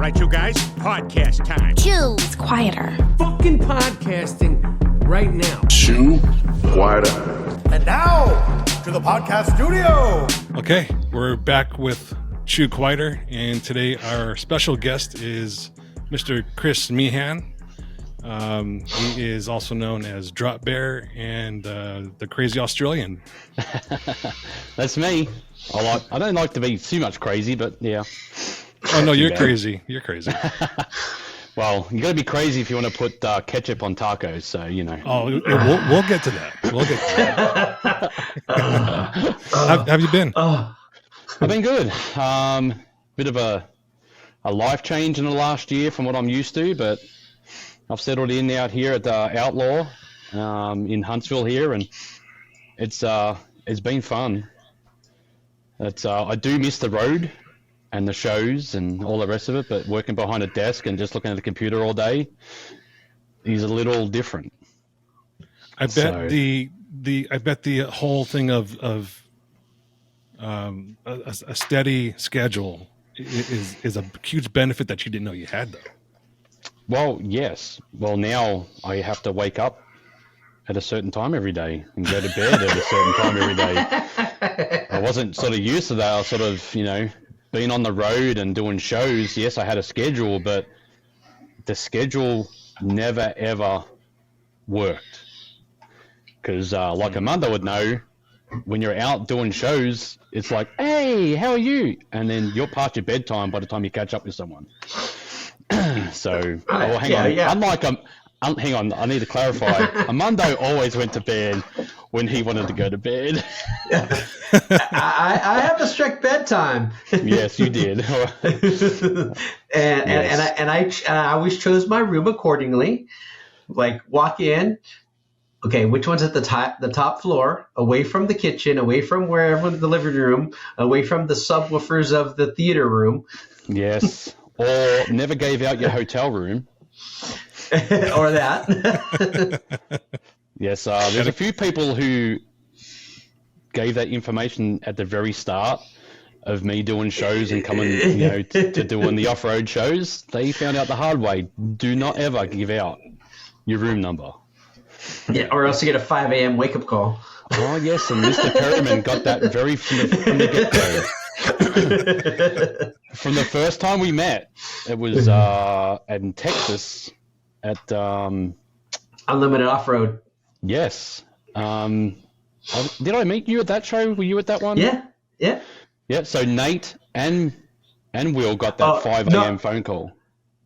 right, you guys, podcast time. Chew. It's quieter. Fucking podcasting right now. Chew quieter. And now, to the podcast studio. Okay, we're back with Chew Quieter, and today our special guest is Mr. Chris Meehan. He is also known as Drop Bear and the Crazy Australian. That's me. I don't like to be too much crazy, but yeah. Oh no, you're crazy. You're crazy. Well, you got to be crazy if you want to put ketchup on tacos. So you know. Oh, we'll get to that. We'll get to that. How have you been? I've been good. Bit of a life change in the last year from what I'm used to, but I've settled in out here at Outlaw in Huntsville here, and it's been fun. I do miss the road and the shows and all the rest of it, but working behind a desk and just looking at the computer all day is a little different. I bet the whole thing of a steady schedule is a huge benefit that you didn't know you had, though. Well, yes. Well, now I have to wake up at a certain time every day and go to bed at a certain time every day. I wasn't sort of used to that. I was sort of, being on the road and doing shows. Yes, I had a schedule, but the schedule never, ever worked. Because like Amanda would know, when you're out doing shows, it's like, hey, how are you? And then you're past your bedtime by the time you catch up with someone. So, hang on, I need to clarify. Armando always went to bed when he wanted to go to bed. I have a strict bedtime. Yes, you did. and I always chose my room accordingly. Like, walk in. Okay, which one's at the top floor, away from the kitchen, away from wherever the living room, away from the subwoofers of the theater room. Yes. Or never gave out your hotel room. Or that. Yes, there's a few people who gave that information at the very start of me doing shows and coming, to doing the off-road shows. They found out the hard way. Do not ever give out your room number. Yeah, or else you get a 5 a.m. wake-up call. Oh, yes, and Mr. Perriman got that very from the get-go. From the first time we met, it was in Texas at Unlimited Offroad. Yes. Did I meet you at that show? Were you at that one? Yeah. Yeah. So Nate and Will got that 5 a.m. phone call.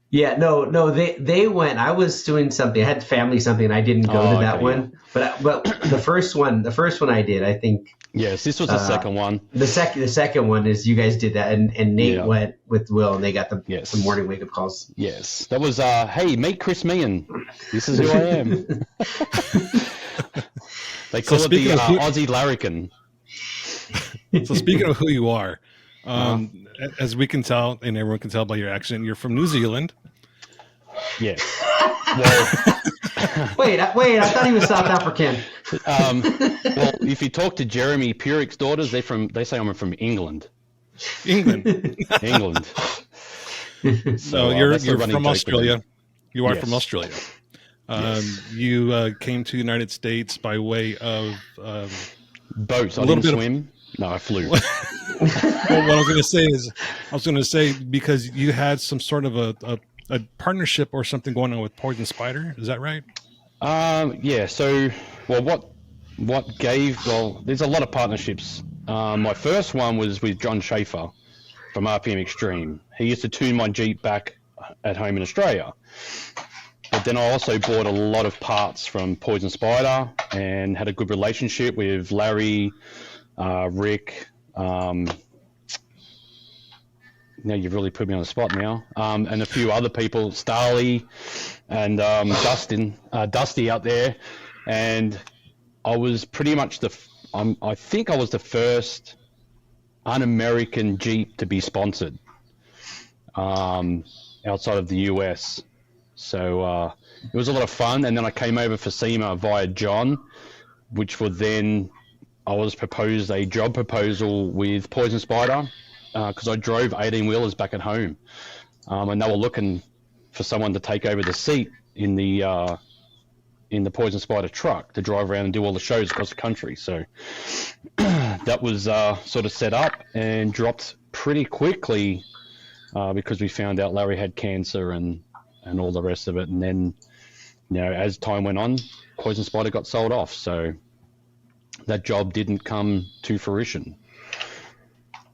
Yeah. No. They went. I was doing something. I had family something. And I didn't go to that one. Yeah. But the first one I did. I think. Yes, this was the second one. The second one is you guys did that, and Nate went with Will, and they got the morning wake up calls. Yes, that was hey, meet Chris Meehan. This is who I am. They call it the Aussie larrikin. So speaking of who you are, as we can tell, and everyone can tell by your accent, you're from New Zealand. Yes. Well. Wait! I thought he was South African. Well, if you talk to Jeremy Purick's daughters, they say I'm from England. England. So you're from Australia. You are from Australia. You came to the United States by way of boat. I didn't swim. No, I flew. Well, what I was going to say because you had some sort of a partnership or something going on with Poison Spider. Is that right? Yeah. So, there's a lot of partnerships. My first one was with John Schaefer from RPM Extreme. He used to tune my Jeep back at home in Australia. But then I also bought a lot of parts from Poison Spider and had a good relationship with Larry, Rick. Now you've really put me on the spot now. And a few other people, Starley and Dusty out there. And I was pretty much I think I was the first un-American Jeep to be sponsored outside of the US. So it was a lot of fun. And then I came over for SEMA via John, which would then I was proposed a job proposal with Poison Spider because I drove 18-wheelers back at home. and they were looking for someone to take over the seat in the Poison Spider truck to drive around and do all the shows across the country. So that was sort of set up and dropped pretty quickly because we found out Larry had cancer and all the rest of it. And then, as time went on, Poison Spider got sold off. So that job didn't come to fruition.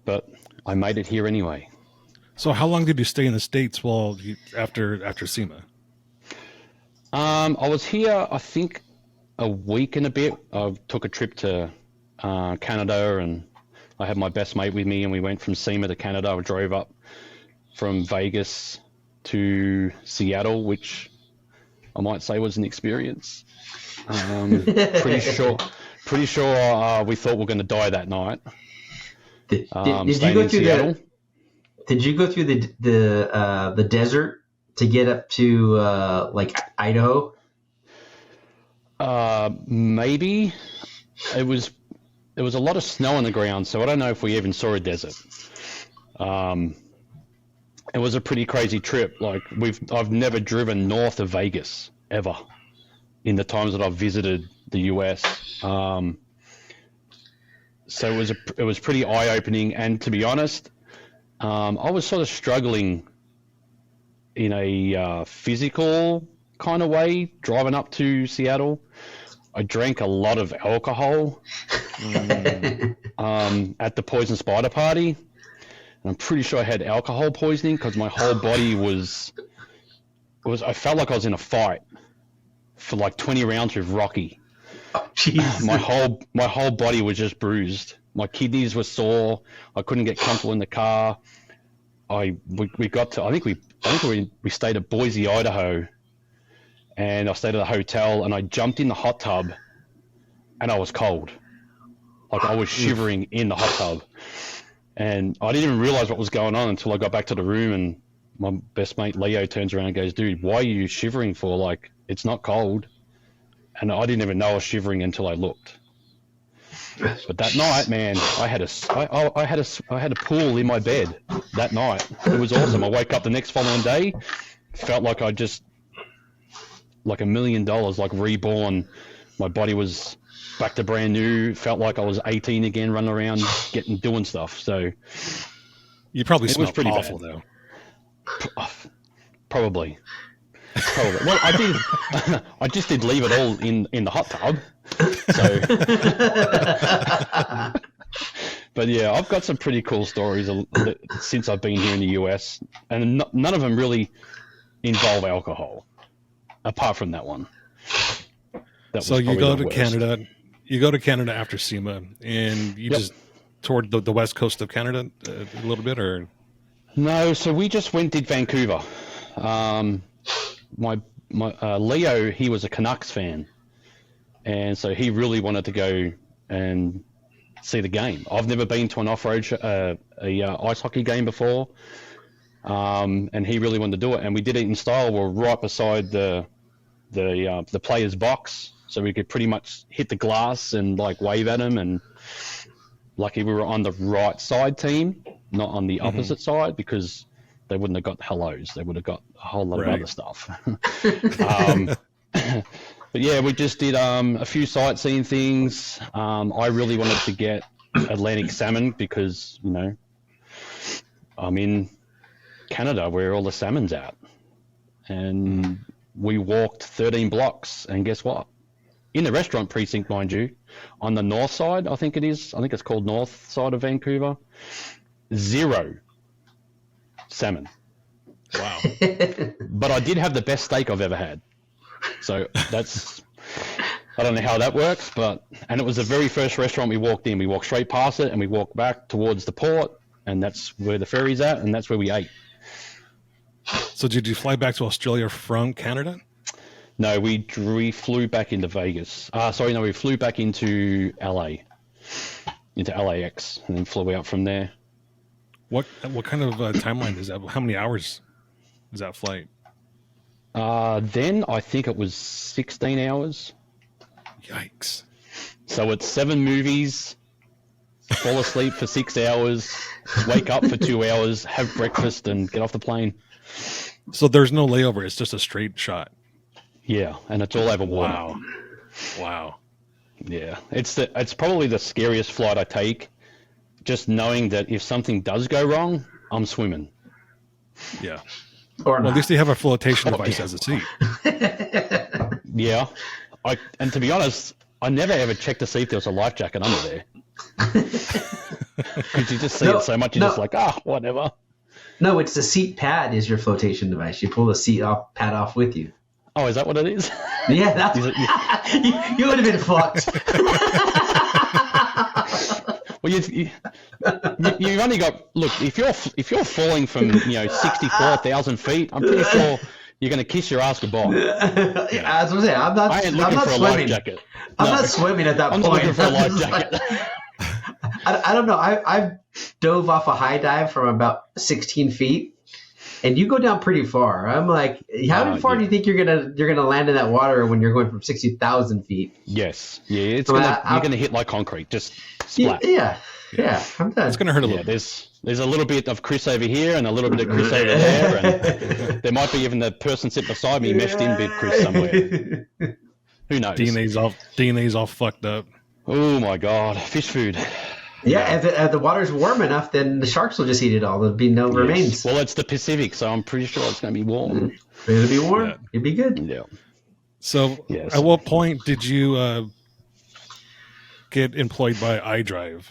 But I made it here anyway. So how long did you stay in the States after SEMA? I was here, I think, a week and a bit. I took a trip to Canada, and I had my best mate with me, and we went from SEMA to Canada. I drove up from Vegas to Seattle, which I might say was an experience. Pretty sure we thought we were going to die that night. Did you go through Did you go through the desert to get up to like Idaho? Maybe. It was a lot of snow on the ground, so I don't know if we even saw a desert. It was a pretty crazy trip. Like I've never driven north of Vegas ever in the times that I've visited the US. So it was pretty eye-opening, and to be honest, I was sort of struggling in a physical kind of way driving up to Seattle. I drank a lot of alcohol at the Poison Spider party, and I'm pretty sure I had alcohol poisoning because my whole body I felt like I was in a fight for like 20 rounds with Rocky. Oh, jeez. My whole body was just bruised. My kidneys were sore. I couldn't get comfortable in the car. We got to, I think we stayed at Boise, Idaho, and I stayed at a hotel, and I jumped in the hot tub, and I was cold. Like I was shivering in the hot tub, and I didn't even realize what was going on until I got back to the room, and my best mate Leo turns around and goes, "Dude, why are you shivering for? Like it's not cold." And I didn't even know I was shivering until I looked. But that night, man, I had a pool in my bed that night. It was awesome. I woke up the next following day, felt like I just like $1 million, like reborn. My body was back to brand new. Felt like I was 18 again, running around, doing stuff. So you probably smelled pretty awful bad. though. Probably. Well, I did. I just did leave it all in the hot tub. So, but yeah, I've got some pretty cool stories since I've been here in the US, and none of them really involve alcohol, apart from that one. So you go to Canada. You go to Canada after SEMA, and you just toured the west coast of Canada a little bit, or no? So we just did Vancouver. My Leo, he was a Canucks fan, and so he really wanted to go and see the game. I've never been to an off-road ice hockey game before, and he really wanted to do it. And we did it in style. We're right beside the players' box, so we could pretty much hit the glass and like wave at them. And lucky we were on the right side team, not on the opposite side, because they wouldn't have got hellos. They would have got a whole lot of other stuff. But yeah, we just did a few sightseeing things. I really wanted to get Atlantic salmon because, I'm in Canada where all the salmon's at. And we walked 13 blocks, and guess what? In the restaurant precinct, mind you, on the north side, I think it is. I think it's called north side of Vancouver. 0 salmon. wow. But I did have the best steak I've ever had. So I don't know how that works, and it was the very first restaurant we walked in. We walked straight past it and we walked back towards the port, and that's where the ferry's at, and that's where we ate. So did you fly back to Australia from Canada? No, we flew back into Vegas. We flew back into LA, into LAX, and then flew out from there. What kind of timeline is that? How many hours is that flight? Then I think it was 16 hours. Yikes. So it's 7 movies, fall asleep for 6 hours, wake up for 2 hours, have breakfast, and get off the plane. So there's no layover. It's just a straight shot. Yeah, and it's all over water. Wow. Wow. Yeah, it's probably the scariest flight I take. Just knowing that if something does go wrong, I'm swimming. Yeah. Or Well, not. at least they have a flotation device as a seat. Yeah, and to be honest, I never ever checked to see if there was a life jacket under there. Because you just see No, it so much, you're no. just like, whatever. No, it's the seat pad is your flotation device. You pull the seat pad off with you. Oh, is that what it is? Yeah, that's Is it- you would have been fucked. Well, you've only got if you're falling from 64,000 feet, I'm pretty sure you're going to kiss your ass goodbye. Yeah, as I was saying, I'm not. I ain't I'm looking not for a swimming. life jacket. I'm No. not swimming at that I'm point. not looking for a life It's like- jacket. I don't know. I dove off a high dive from about 16 feet, and you go down pretty far. I'm like, how far yeah. do you think you're gonna land in that water when you're going from 60,000 feet? Yes, yeah, Well, you're gonna hit like concrete, just splat. Yeah. I'm done. It's going to hurt a Yeah, little. there's a little bit of Chris over here and a little bit of Chris over there, and there might be even the person sitting beside me meshed in bit Chris somewhere. Who knows? DNA's all fucked up. Oh my god, fish food. Yeah, if the water's warm enough, then the sharks will just eat it all. There'll be no remains. Well, it's the Pacific, so I'm pretty sure it's going to be warm. It'll be warm. Yeah. It'd be good. Yeah. So, Yes. at what point did you get employed by iDrive?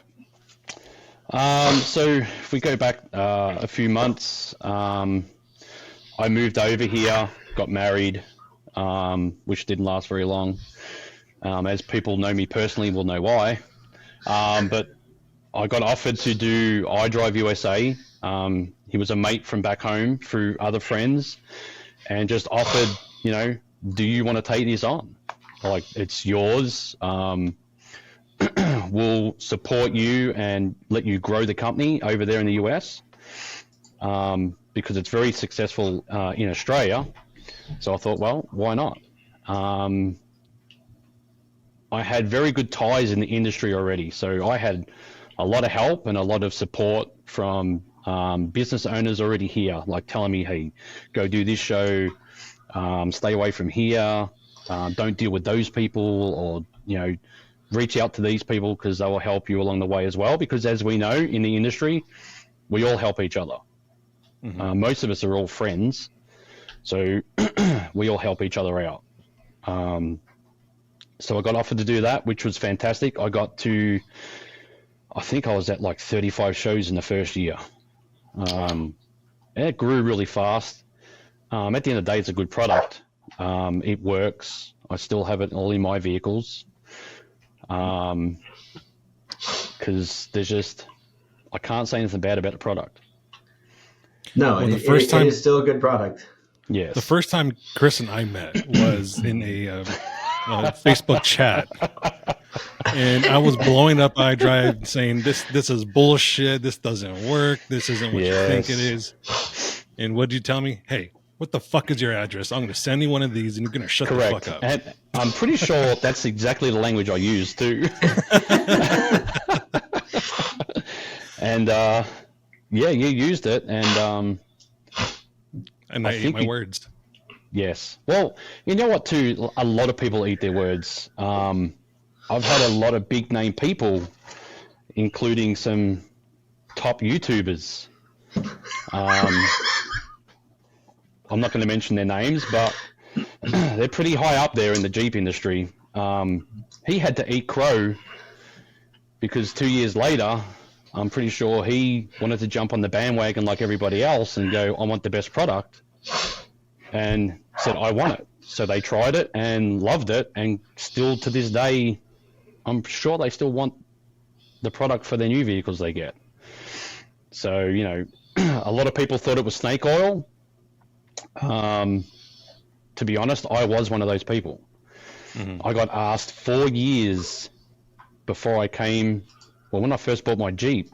So if we go back a few months, I moved over here, got married, which didn't last very long. As people know me personally, will know why. But I got offered to do iDrive USA. He was a mate from back home through other friends, and just offered, do you want to take this on? Like, it's yours. We'll support you and let you grow the company over there in the US, because it's very successful in Australia. So I thought, well, why not? I had very good ties in the industry already, so I had a lot of help and a lot of support from business owners already here, like telling me, hey, go do this show, stay away from here, don't deal with those people, or reach out to these people because they will help you along the way as well. Because as we know in the industry, we all help each other. Mm-hmm. Most of us are all friends, so we all help each other out. So I got offered to do that, which was fantastic. I think I was at like 35 shows in the first year. And it grew really fast. At the end of the day, it's a good product. It works. I still have it all in my vehicles. Because I can't say anything bad about the product. No, Well, the it first time- is still a good product. Yes. The first time Chris and I met was in a Facebook chat, and I was blowing up iDrive saying this is bullshit. This doesn't work. This isn't what you think it is. And what did you tell me? Hey, what the fuck is your address? I'm going to send you one of these, and you're going to shut Correct. the fuck up. And I'm pretty sure that's exactly the language I used too. And yeah, you used it, and And I ate think my words. yes. Well, you know what? Too, a lot of people eat their words. I've had a lot of big name people, including some top YouTubers. I'm not going to mention their names, but they're pretty high up there in the Jeep industry. He had to eat crow because 2 years later, I'm pretty sure he wanted to jump on the bandwagon like everybody else and go, I want the best product, and said, I want it. So they tried it and loved it, and still to this day, I'm sure they still want the product for their new vehicles they get. So, a lot of people thought it was snake oil. To be honest, I was one of those people. Mm-hmm. I got asked 4 years before I came. Well, when I first bought my Jeep,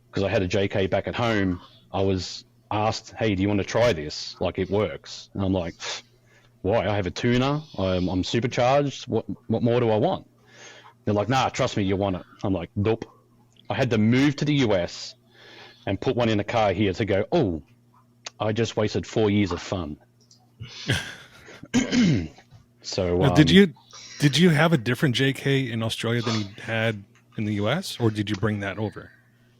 because I had a JK back at home, I was asked, hey, do you want to try this? Like, it works. And I'm like, why? I have a tuner. I'm supercharged. What more do I want? They're like, nah, trust me, you want it. I'm like, nope. I had to move to the US and put one in a car here to go, oh, I just wasted 4 years of fun. So Now, did you have a different JK in Australia than you had in the US, or did you bring that over?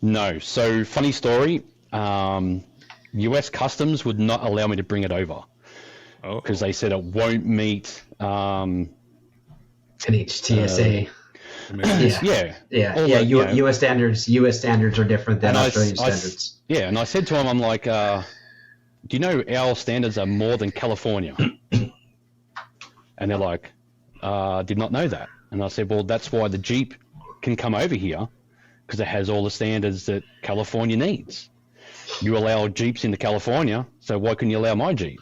No. So funny story. US Customs would not allow me to bring it over because they said it won't meet. NHTSA. US standards. US standards are different than Australian standards. And I said to him, I'm like, do you know our standards are more than California? And they're like, did not know that. And I said, well, that's why the Jeep can come over here, because it has all the standards that California needs. You allow Jeeps into California, so why couldn't you allow my Jeep?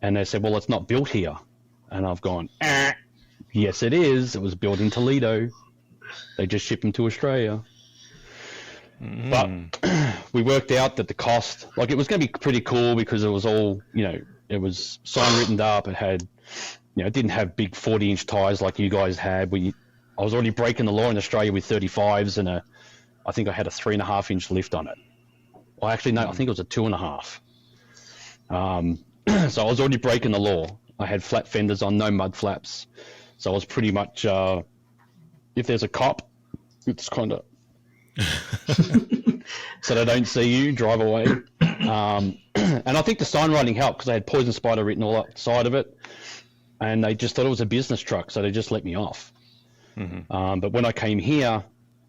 And they said, well, it's not built here. And I've gone, yes, it is. It was built in Toledo. They just shipped them to Australia. But we worked out that the cost, like, it was going to be pretty cool because it was all, it was sign written up. It had, it didn't have big 40-inch tires like you guys had. I was already breaking the law in Australia with 35s, and I think I had a 3.5-inch lift on it. Well, actually, no, I think it was a 2.5. So I was already breaking the law. I had flat fenders on, no mud flaps. So I was pretty much, if there's a cop, it's kind of so they don't see you, drive away. And I think the sign writing helped because they had poison spider written all up the side of it, and they just thought it was a business truck, so they just let me off. But when I came here,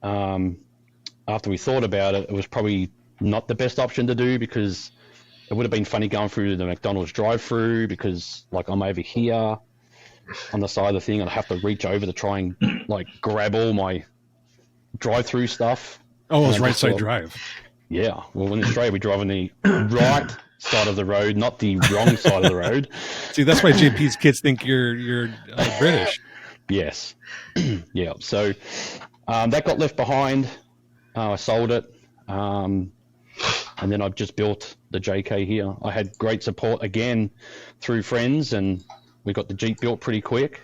after we thought about it, it was probably not the best option to do, because it would have been funny going through the McDonald's drive-through, because like I'm over here on the side of the thing and I have to reach over to try and like grab all my drive-through stuff. Oh, it was right side drive. Yeah. Well, in Australia, we drive on the right side of the road, not the wrong side of the road. See, that's why JP's kids think you're British. Yes. Yeah. So that got left behind. I sold it. And then I've just built the JK here. I had great support again through friends, and we got the Jeep built pretty quick.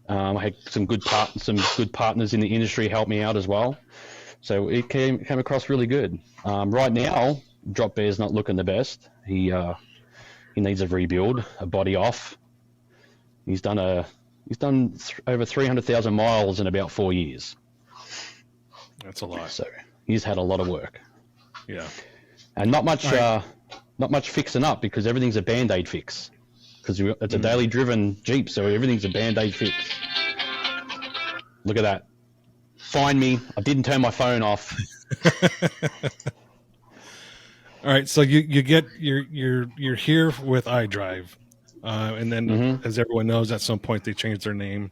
I had some good partners in the industry help me out as well. So it came across really good. Right now, Drop Bear's not looking the best. He needs a rebuild, a body off. He's done over 300,000 miles in about 4 years. That's a lot. So he's had a lot of work. Yeah. And not much fixing up, because everything's a Band-Aid fix. Because it's a daily driven Jeep, so everything's a Band-Aid fix. Look at that. Find me. I didn't turn my phone off. All right, so you're here with iDrive, and then as everyone knows, at some point they changed their name,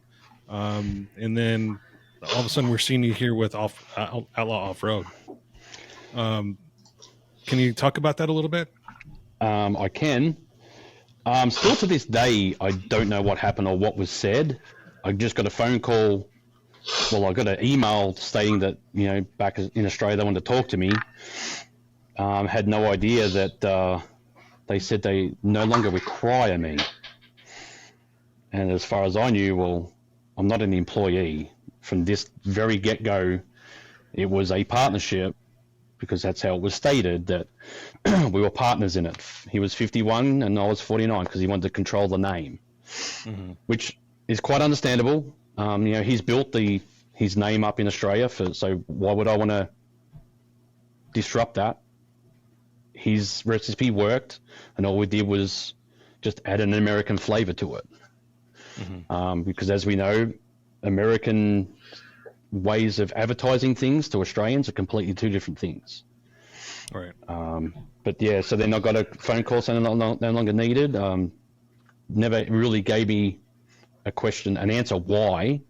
and then all of a sudden we're seeing you here with Outlaw Offroad. Can you talk about that a little bit? I can. Still to this day, I don't know what happened or what was said. I just got a phone call. Well, I got an email stating that, back in Australia, they wanted to talk to me. Had no idea that they said they no longer require me. And as far as I knew, well, I'm not an employee. From this very get-go, it was a partnership, because that's how it was stated, that we were partners in it. He was 51 and I was 49 because he wanted to control the name, which is quite understandable. He's built his name up in Australia, so why would I want to disrupt that? His recipe worked, and all we did was just add an American flavor to it. Because as we know, American ways of advertising things to Australians are completely two different things. Right. But yeah, so then I got a phone call saying no longer needed. Never really gave me an answer why.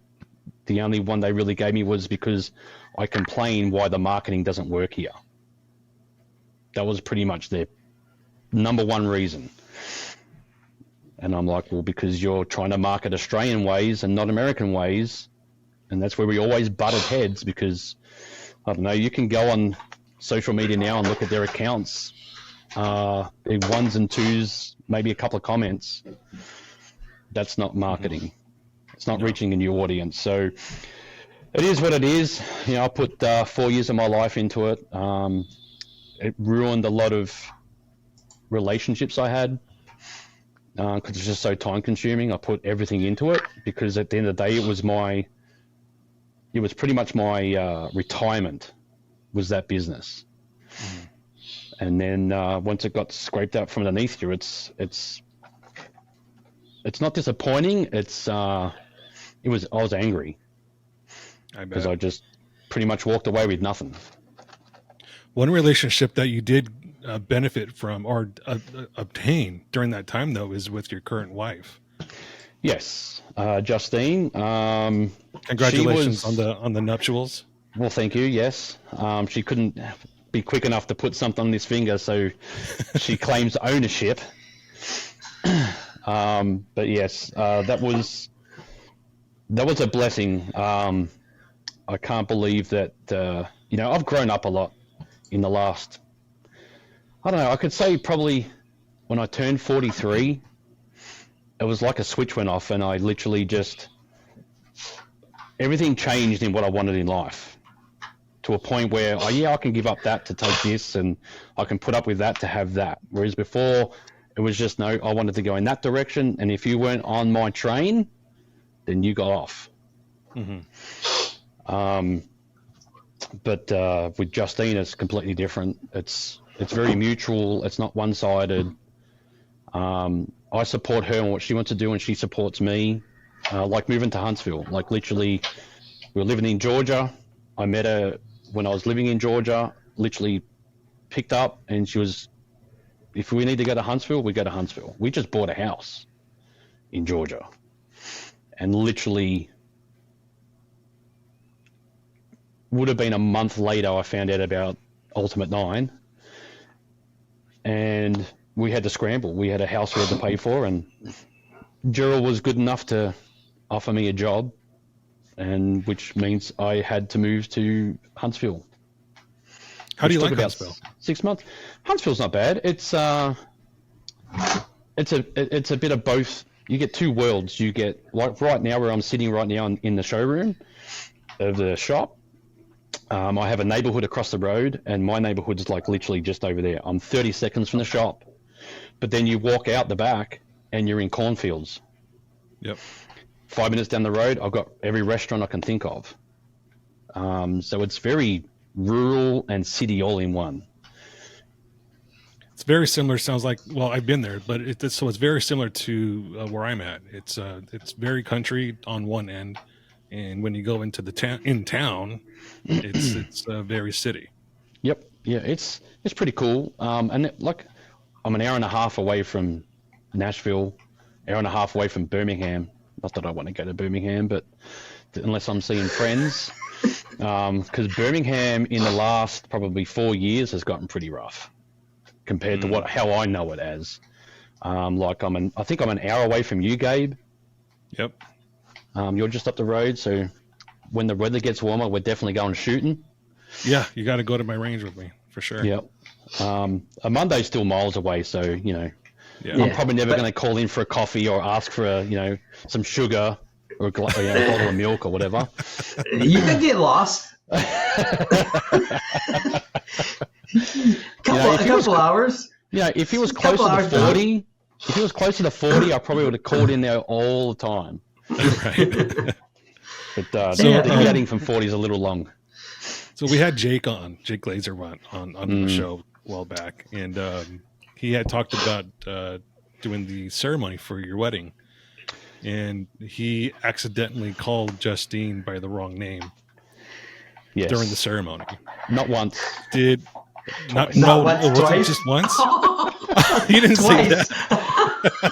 The only one they really gave me was because I complained why the marketing doesn't work here. That was pretty much their number one reason. And I'm like, well, because you're trying to market Australian ways and not American ways. And that's where we always butted heads, because, I don't know, you can go on social media now and look at their accounts. Big ones and twos, maybe a couple of comments. That's not marketing. It's not reaching a new audience. So it is what it is. I put 4 years of my life into it. It ruined a lot of relationships I had, because it's just so time consuming. I put everything into it because at the end of the day, it was pretty much my retirement was that business. And then once it got scraped out from underneath you, it's not disappointing. I was angry because I just pretty much walked away with nothing. One relationship that you did benefit from or obtain during that time, though, is with your current wife. Yes, Justine. Congratulations on the nuptials. Well, thank you. Yes, she couldn't be quick enough to put something on this finger, so she claims ownership. But yes, that was a blessing. I can't believe that. I've grown up a lot in the last. I don't know. I could say probably when I turned 43, it was like a switch went off, and I literally just everything changed in what I wanted in life. To a point where, I can give up that to take this, and I can put up with that to have that. Whereas before, it was just, no, I wanted to go in that direction, and if you weren't on my train, then you got off. Mm-hmm. But with Justine, it's completely different. It's very mutual. It's not one-sided. I support her and what she wants to do, and she supports me. Like moving to Huntsville. Like literally, we were living in Georgia. I met her when I was living in Georgia, literally picked up, and she was, if we need to go to Huntsville, we go to Huntsville. We just bought a house in Georgia. And literally, would have been a month later, I found out about Ultimate 9. And we had to scramble. We had a house we had to pay for, and Gerald was good enough to offer me a job, and which means I had to move to Huntsville. How do you like Huntsville? 6 months. Huntsville's not bad. It's a bit of both. You get two worlds. You get, like right now where I'm sitting right now in the showroom of the shop. I have a neighborhood across the road, and my neighborhood's like literally just over there. I'm 30 seconds from the shop, but then you walk out the back and you're in cornfields. Yep. 5 minutes down the road, I've got every restaurant I can think of. So it's very rural and city all in one. It's very similar. Sounds like, well, I've been there, but it's very similar to where I'm at. It's very country on one end, and when you go into the town, it's very city. Yep. Yeah, it's pretty cool. And I'm an hour and a half away from Nashville, hour and a half away from Birmingham. Not that I want to go to Birmingham, but unless I'm seeing friends, because Birmingham in the last probably 4 years has gotten pretty rough compared to how I know it as. I think I'm an hour away from you, Gabe. Yep. You're just up the road, so when the weather gets warmer, we're definitely going shooting. Yeah, you got to go to my range with me for sure. Yep. Monday's still miles away, so Yeah. I'm probably never going to call in for a coffee or ask for some sugar or a bottle of milk or whatever. You could get lost. A couple hours. If he was closer to 40, if he was closer to 40, I probably would have called in there all the time. Right. But the getting from 40 is a little long. So we had Jake Glazer on the show a while back, and he had talked about doing the ceremony for your wedding, and he accidentally called Justine by the wrong name during the ceremony. Not once. Not once, was twice? it just once? He didn't say that.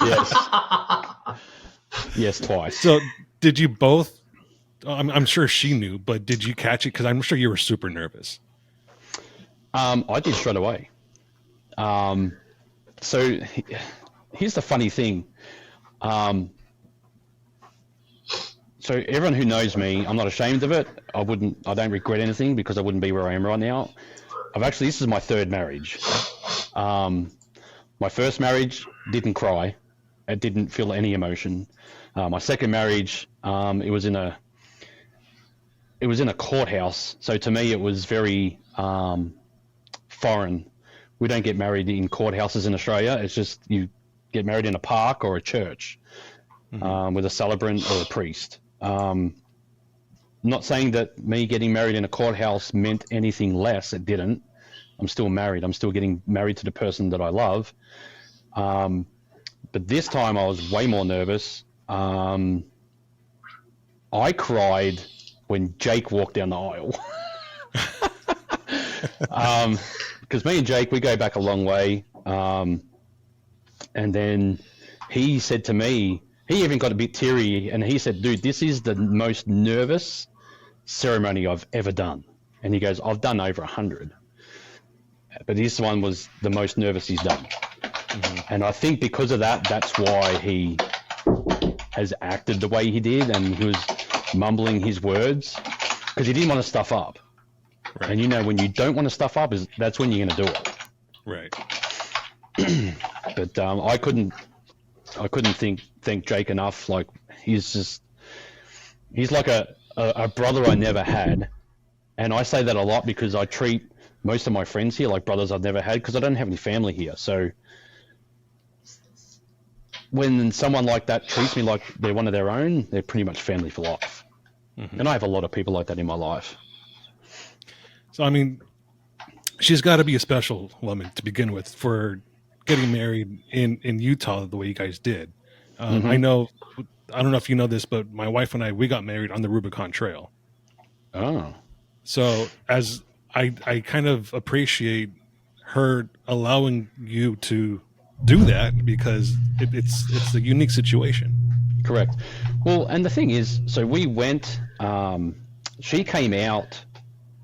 Yes. Yes, twice. So did you both? I'm sure she knew, but did you catch it? Because I'm sure you were super nervous. I did straight away. So here's the funny thing. So everyone who knows me, I'm not ashamed of it. I don't regret anything because I wouldn't be where I am right now. This is my third marriage. My first marriage didn't cry. I didn't feel any emotion. My second marriage, it was in a courthouse. So to me, it was very foreign We don't get married in courthouses in Australia. It's just you get married in a park or a church with a celebrant or a priest. Not saying that me getting married in a courthouse meant anything less. It didn't. I'm still married. I'm still getting married to the person that I love. But this time I was way more nervous. I cried when Jake walked down the aisle. Because me and Jake, we go back a long way. And then he said to me, he even got a bit teary, and he said, dude, this is the most nervous ceremony I've ever done. And he goes, I've done over 100. But this one was the most nervous he's done. And I think because of that, that's why he has acted the way he did, and he was mumbling his words, because he didn't want to stuff up. Right. And you know, when you don't want to stuff up, that's when you're going to do it. Right. But I couldn't thank Jake enough. Like, he's like a brother I never had. And I say that a lot because I treat most of my friends here like brothers I've never had, because I don't have any family here. So when someone like that treats me like they're one of their own, they're pretty much family for life. And I have a lot of people like that in my life. So, I mean, she's got to be a special woman to begin with for getting married in Utah the way you guys did. I don't know if you know this, but my wife and we got married on the Rubicon Trail. Oh. So as I kind of appreciate her allowing you to do that, because it's a unique situation. Correct. Well, and the thing is, so we went, she came out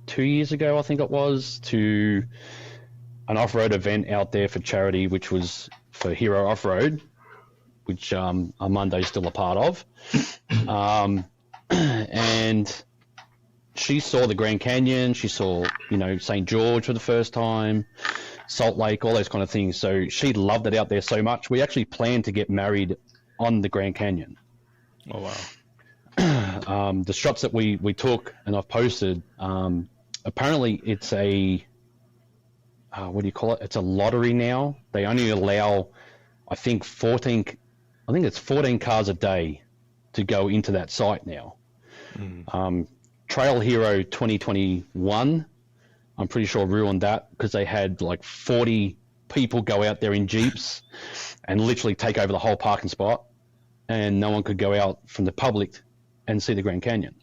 2 years ago, I think it was, to an off-road event out there for charity, which was for Hero Off-Road, which Armando's still a part of. And she saw the Grand Canyon, she saw, St. George for the first time, Salt Lake, all those kind of things. So she loved it out there so much. We actually planned to get married on the Grand Canyon. Oh, wow. The shots that we took, and I've posted, apparently it's a, what do you call it? It's a lottery now. They only allow, I think 14 cars a day to go into that site now. Trail Hero 2021, I'm pretty sure ruined that, because they had like 40 people go out there in Jeeps and literally take over the whole parking spot, and no one could go out from the public and see the Grand Canyon.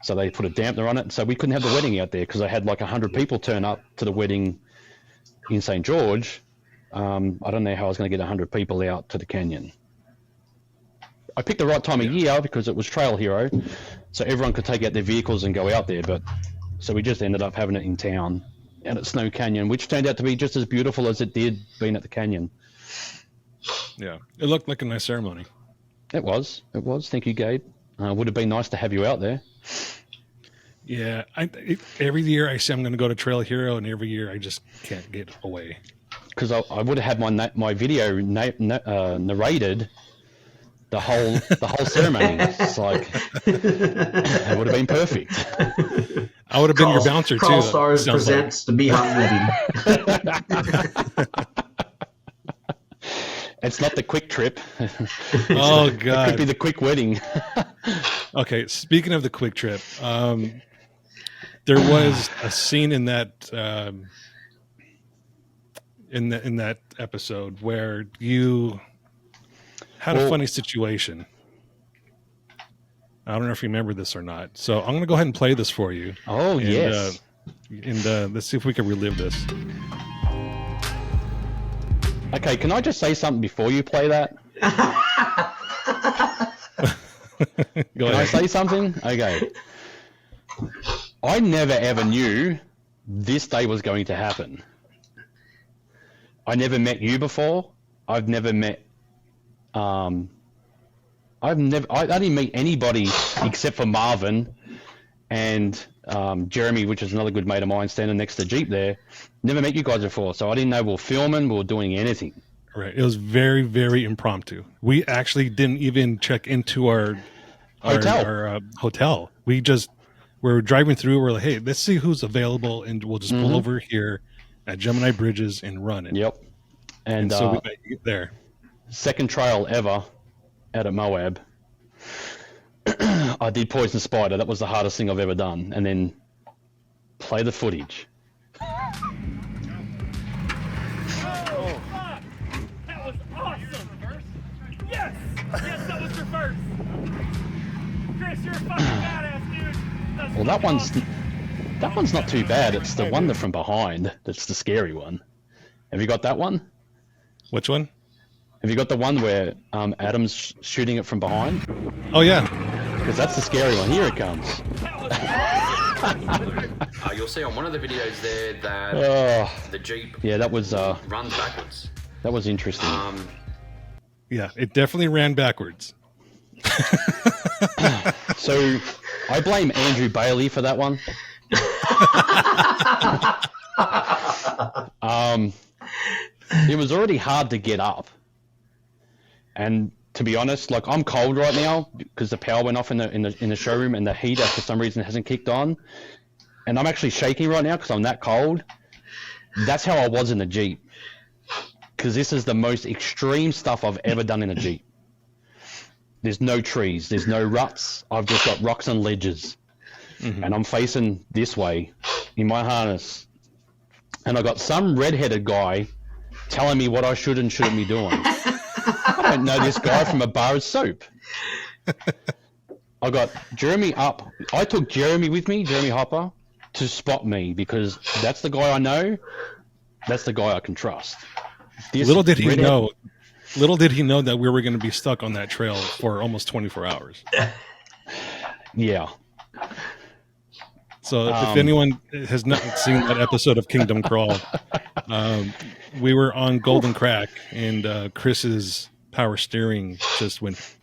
So they put a dampener on it, so we couldn't have the wedding out there, because they had like 100 people turn up to the wedding in St. George. I don't know how I was going to get 100 people out to the canyon. I picked the right time of year because it was Trail Hero, so everyone could take out their vehicles and go out there. But so we just ended up having it in town and at Snow Canyon, which turned out to be just as beautiful as it did being at the canyon. Yeah, it looked like a nice ceremony. It was. Thank you, Gabe. Would have been nice to have you out there. Yeah, every year I say I'm going to go to Trail Hero, and every year I just can't get away. Because I would have had my video narrated the whole ceremony. It's like, it would have been perfect. I would have been your bouncer too. Carl Stars presents the Meehan wedding. It's not the quick trip. Oh God! It could be the quick wedding. Okay, speaking of the quick trip, there was a scene in that in that episode where you had a funny situation. I don't know if you remember this or not. So I'm going to go ahead and play this for you. Oh, yes. And let's see if we can relive this. Okay, can I just say something before you play that? Go Can ahead. I say something? Okay. I never ever knew this day was going to happen. I never met you before. I've never met I didn't meet anybody except for Marvin and Jeremy, which is another good mate of mine standing next to the Jeep there. Never met you guys before, so I didn't know we were filming, we were doing anything. Right. It was very, very impromptu. We actually didn't even check into our hotel. We were driving through. We're like, hey, let's see who's available, and we'll just pull over here at Gemini Bridges and run it. Yep. And so we got you there. Second trail ever out at Moab. I did Poison Spider. That was the hardest thing I've ever done. And then play the footage. That was awesome! Yes! Yes, that was your first! Chris, you're a fucking badass, dude! That's Well, that one's not too bad. It's the one from behind that's the scary one. Have you got that one? Which one? Have you got the one where Adam's shooting it from behind? Oh, yeah. Because that's the scary one. Here it comes. You'll see on one of the videos there that the Jeep Yeah, that was runs backwards. that was interesting. Yeah, it definitely ran backwards. So I blame Andrew Bailey for that one. It was already hard to get up, and to be honest, like I'm cold right now because the power went off in the showroom and the heater for some reason hasn't kicked on, and I'm actually shaking right now because I'm that cold. That's how I was in the Jeep, because this is the most extreme stuff I've ever done in a Jeep. There's no trees, there's no ruts. I've just got rocks and ledges, and I'm facing this way in my harness, and I got some redheaded guy telling me what I should and shouldn't be doing. I don't know this guy from a bar of soap. I got Jeremy up. I took Jeremy with me, Jeremy Hopper, to spot me because that's the guy I know. That's the guy I can trust. Little did he know that we were going to be stuck on that trail for almost 24 hours. Yeah. So if anyone has not seen that episode of Kingdom Crawl, we were on Golden Crack, and Chris's power steering just went.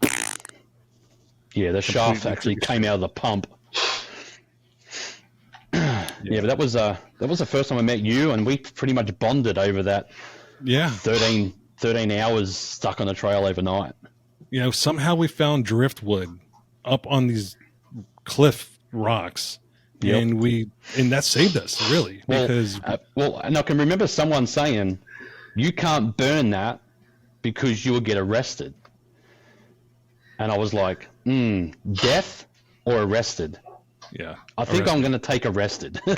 Yeah, the shaft actually came out of the pump. Yeah, but that was the first time I met you, and we pretty much bonded over that. Yeah. 13 hours stuck on the trail overnight. You know, somehow we found driftwood up on these cliff rocks. Yep. And that saved us, really, because and I can remember someone saying, "You can't burn that because you will get arrested." And I was like, death or arrested? Yeah, I think I'm going to take arrested. Yeah,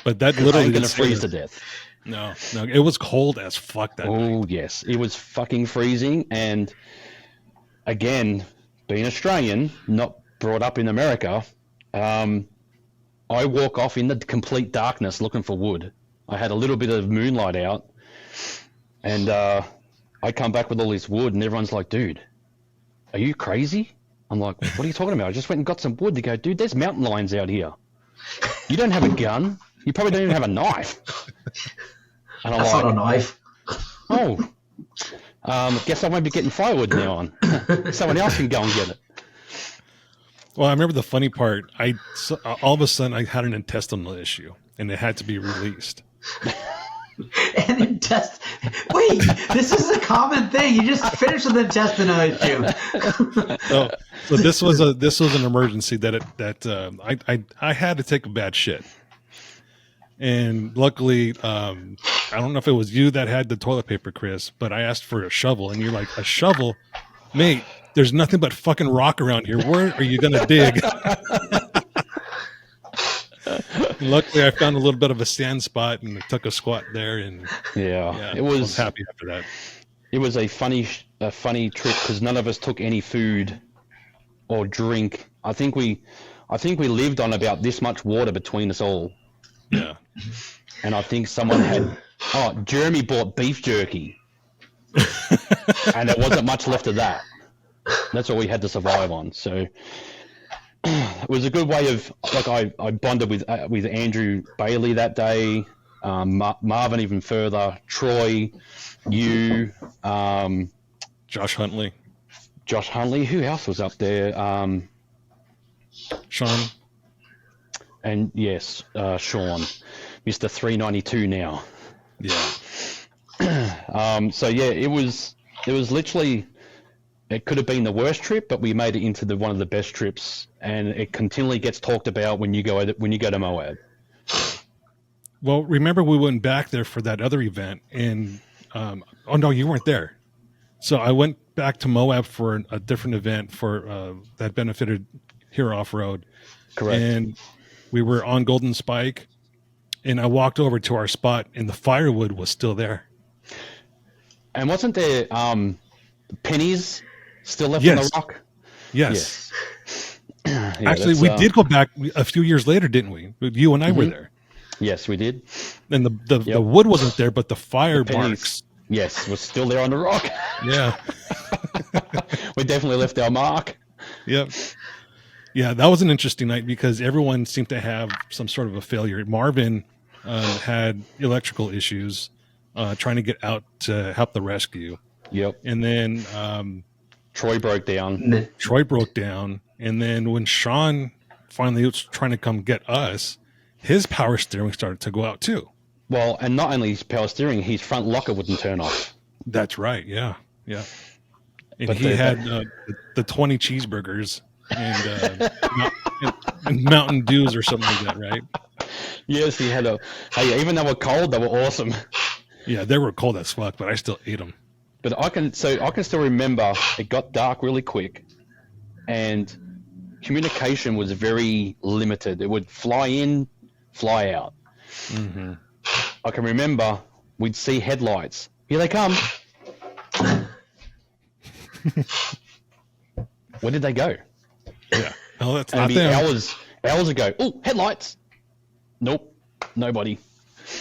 but that literally I'm going to freeze to death. No, it was cold as fuck that night. Oh yes, it was fucking freezing. And again, being Australian, not brought up in America. I walk off in the complete darkness looking for wood. I had a little bit of moonlight out, and I come back with all this wood, and everyone's like, "Dude, are you crazy?" I'm like, "What are you talking about? I just went and got some wood." They go, "Dude, there's mountain lions out here. You don't have a gun. You probably don't even have a knife." And I'm That's like, not a knife. "Oh, guess I won't be getting firewood now on. Someone else can go and get it." Well, I remember the funny part. All of a sudden, I had an intestinal issue, and it had to be released. Wait, this is a common thing. You just finished with the intestinal issue. So this was an emergency that I had to take a bad shit, and luckily, I don't know if it was you that had the toilet paper, Chris, but I asked for a shovel, and you're like, "A shovel, mate? There's nothing but fucking rock around here. Where are you going to dig?" Luckily, I found a little bit of a sand spot and took a squat there. And yeah, I was happy after that. It was a funny trip because none of us took any food or drink. I think we lived on about this much water between us all. Yeah. And I think someone had. Jeremy bought beef jerky, and there wasn't much left of that. That's all we had to survive on. So it was a good way of, like, I bonded with Andrew Bailey that day, Marvin even further, Troy, you, Josh Huntley. Who else was up there? Sean. And yes, Sean, Mr. 392 now. Yeah. So yeah, it was literally. It could have been the worst trip, but we made it into one of the best trips, and it continually gets talked about when you go to Moab. Well, remember we went back there for that other event, and oh no, you weren't there. So I went back to Moab for a different event for that benefited Hero Off-Road. Correct. And we were on Golden Spike, and I walked over to our spot, and the firewood was still there. And wasn't there pennies still left Yes. on the rock? Yes. Yeah, Actually, we did go back a few years later, didn't we? You and I were there. Yes, we did. And the wood wasn't there, but the fire marks. Yes, was still there on the rock. Yeah. We definitely left our mark. Yep. Yeah, that was an interesting night because everyone seemed to have some sort of a failure. Marvin had electrical issues trying to get out to help the rescue. Yep. And then Troy broke down. Troy broke down. And then when Sean finally was trying to come get us, his power steering started to go out too. Well, and not only his power steering, his front locker wouldn't turn off. That's right. Yeah. Yeah. And But he had the 20 cheeseburgers and Mountain Dews or something like that, right? Yes, he had hey, even though they were cold, they were awesome. Yeah, they were cold as fuck, but I still ate them. But I can still remember it got dark really quick, and communication was very limited. It would fly in, fly out. Mm-hmm. I can remember we'd see headlights. Here they come. Where did they go? Yeah. Oh, that's And not it'd be them. hours ago. Oh, headlights. Nope, nobody.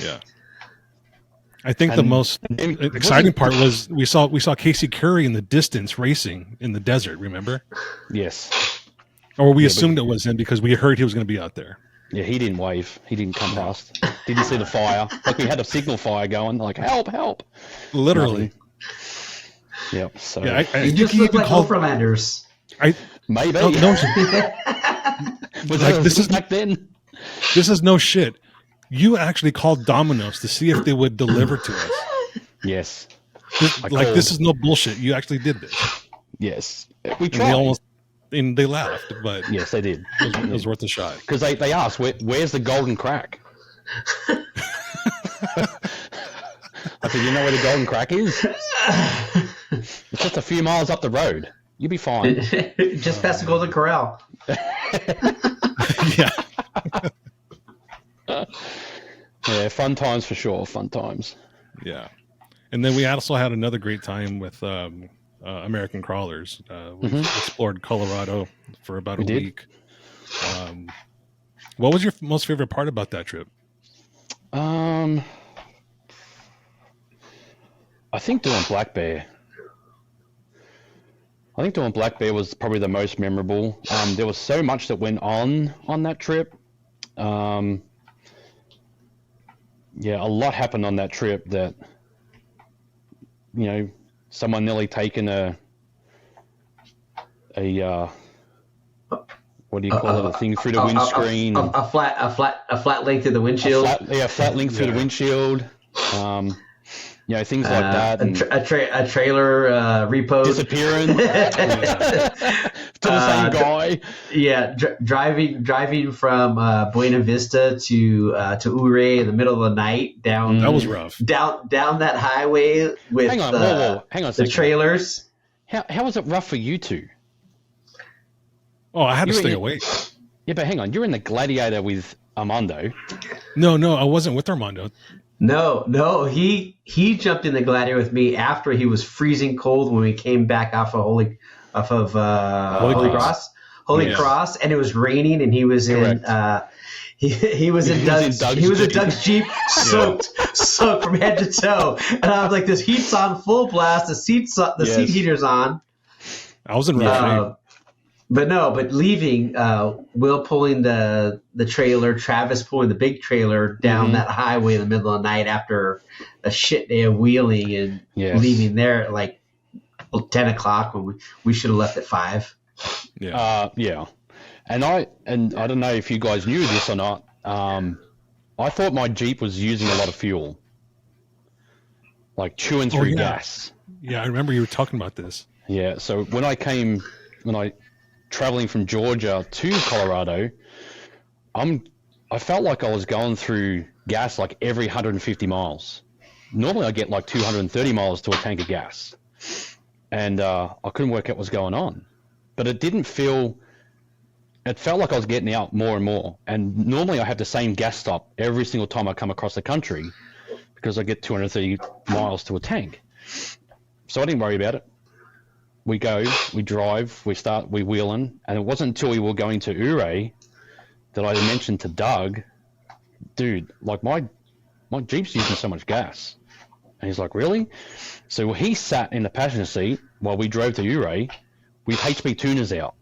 Yeah. I think the And- most and it exciting wasn't- part was we saw Casey Curry in the distance racing in the desert, remember? Yes. Or we assumed it was him because we heard he was going to be out there. Yeah, he didn't wave. He didn't come past. Didn't see the fire. Like we had a signal fire going. Like help, help. Literally. Yep. So Yeah, I You think just he look even like called. Overlanders. maybe. No, no, was like, that this is- back then? this is no shit. You actually called Domino's to see if they would deliver to us. Yes. I Like called. this is no bullshit. You actually did this. Yes. We And tried. they laughed, but Yes, they did. it was worth a shot. Because they asked, where's the golden crack? I said, you know where the golden crack is? It's just a few miles up the road. You'll be fine. Just past the Golden Corral. Yeah. Yeah, fun times for sure. Fun times. Yeah. And then we also had another great time with American Crawlers. We explored Colorado for about We a did. week. What was your most favorite part about that trip? I think doing Black Bear. I think doing Black Bear was probably the most memorable. There was so much that went on that trip. Yeah, a lot happened on that trip that, you know, someone nearly taken a what do you call it? A thing through the windscreen. A flat link to the windshield. Flat link through the windshield. You know, things like that. And A trailer repoed. disappearing. To the same guy. Yeah, driving from Buena Vista to Ouray in the middle of the night down. That was rough. Down that highway with Hang on, whoa. Hang on a the second. trailers. How was it rough for you two? Oh, I had to You were stay in- awake. Yeah, but hang on. You're in the Gladiator with Armando. No, I wasn't with Armando. No, he jumped in the Gladiator with me after he was freezing cold when we came back off of Holy Cross. Cross, and it was raining, and he was Correct. he was in Doug's Jeep, soaked from head to toe, and I was like, "This heat's on full blast. The seat heater's on." I was in rough shape. But leaving, Will pulling the trailer, Travis pulling the big trailer down that highway in the middle of the night after a shit day of wheeling and leaving there at like 10 o'clock when we should have left at 5. Yeah. Yeah. And I don't know if you guys knew this or not. I thought my Jeep was using a lot of fuel, like chewing through gas. Yeah, I remember you were talking about this. Yeah. So when I traveling from Georgia to Colorado, I'm I felt like I was going through gas like every 150 miles. Normally I get like 230 miles to a tank of gas. And I couldn't work out what was going on. But it felt like I was getting out more and more. And normally I have the same gas stop every single time I come across the country because I get 230 miles to a tank. So I didn't worry about it. We go, we drive, we wheeling. And it wasn't until we were going to Ure that I mentioned to Doug, dude, like my Jeep's using so much gas. And he's like, really? So he sat in the passenger seat while we drove to Ure with HP tuners out,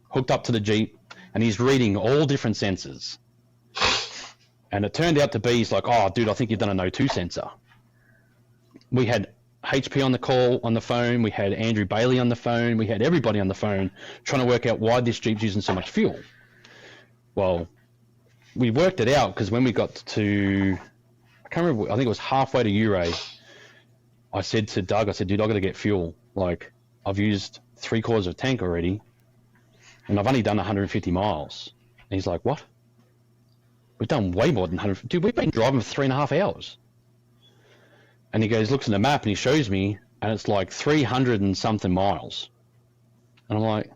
hooked up to the Jeep, and he's reading all different sensors. And it turned out to be, he's like, oh, dude, I think you've done an O2 sensor. We had HP on the phone, we had Andrew Bailey on the phone, we had everybody on the phone trying to work out why this Jeep's using so much fuel. Well, we worked it out because when we got to, I can't remember, I think it was halfway to Ure, I said to Doug, dude, I got to get fuel. Like, I've used 3/4 of a tank already, and I've only done 150 miles. And he's like, what? We've done way more than 100. Dude, we've been driving for 3.5 hours. And he goes, looks at the map, and he shows me, and it's like 300 and something miles. And I'm like,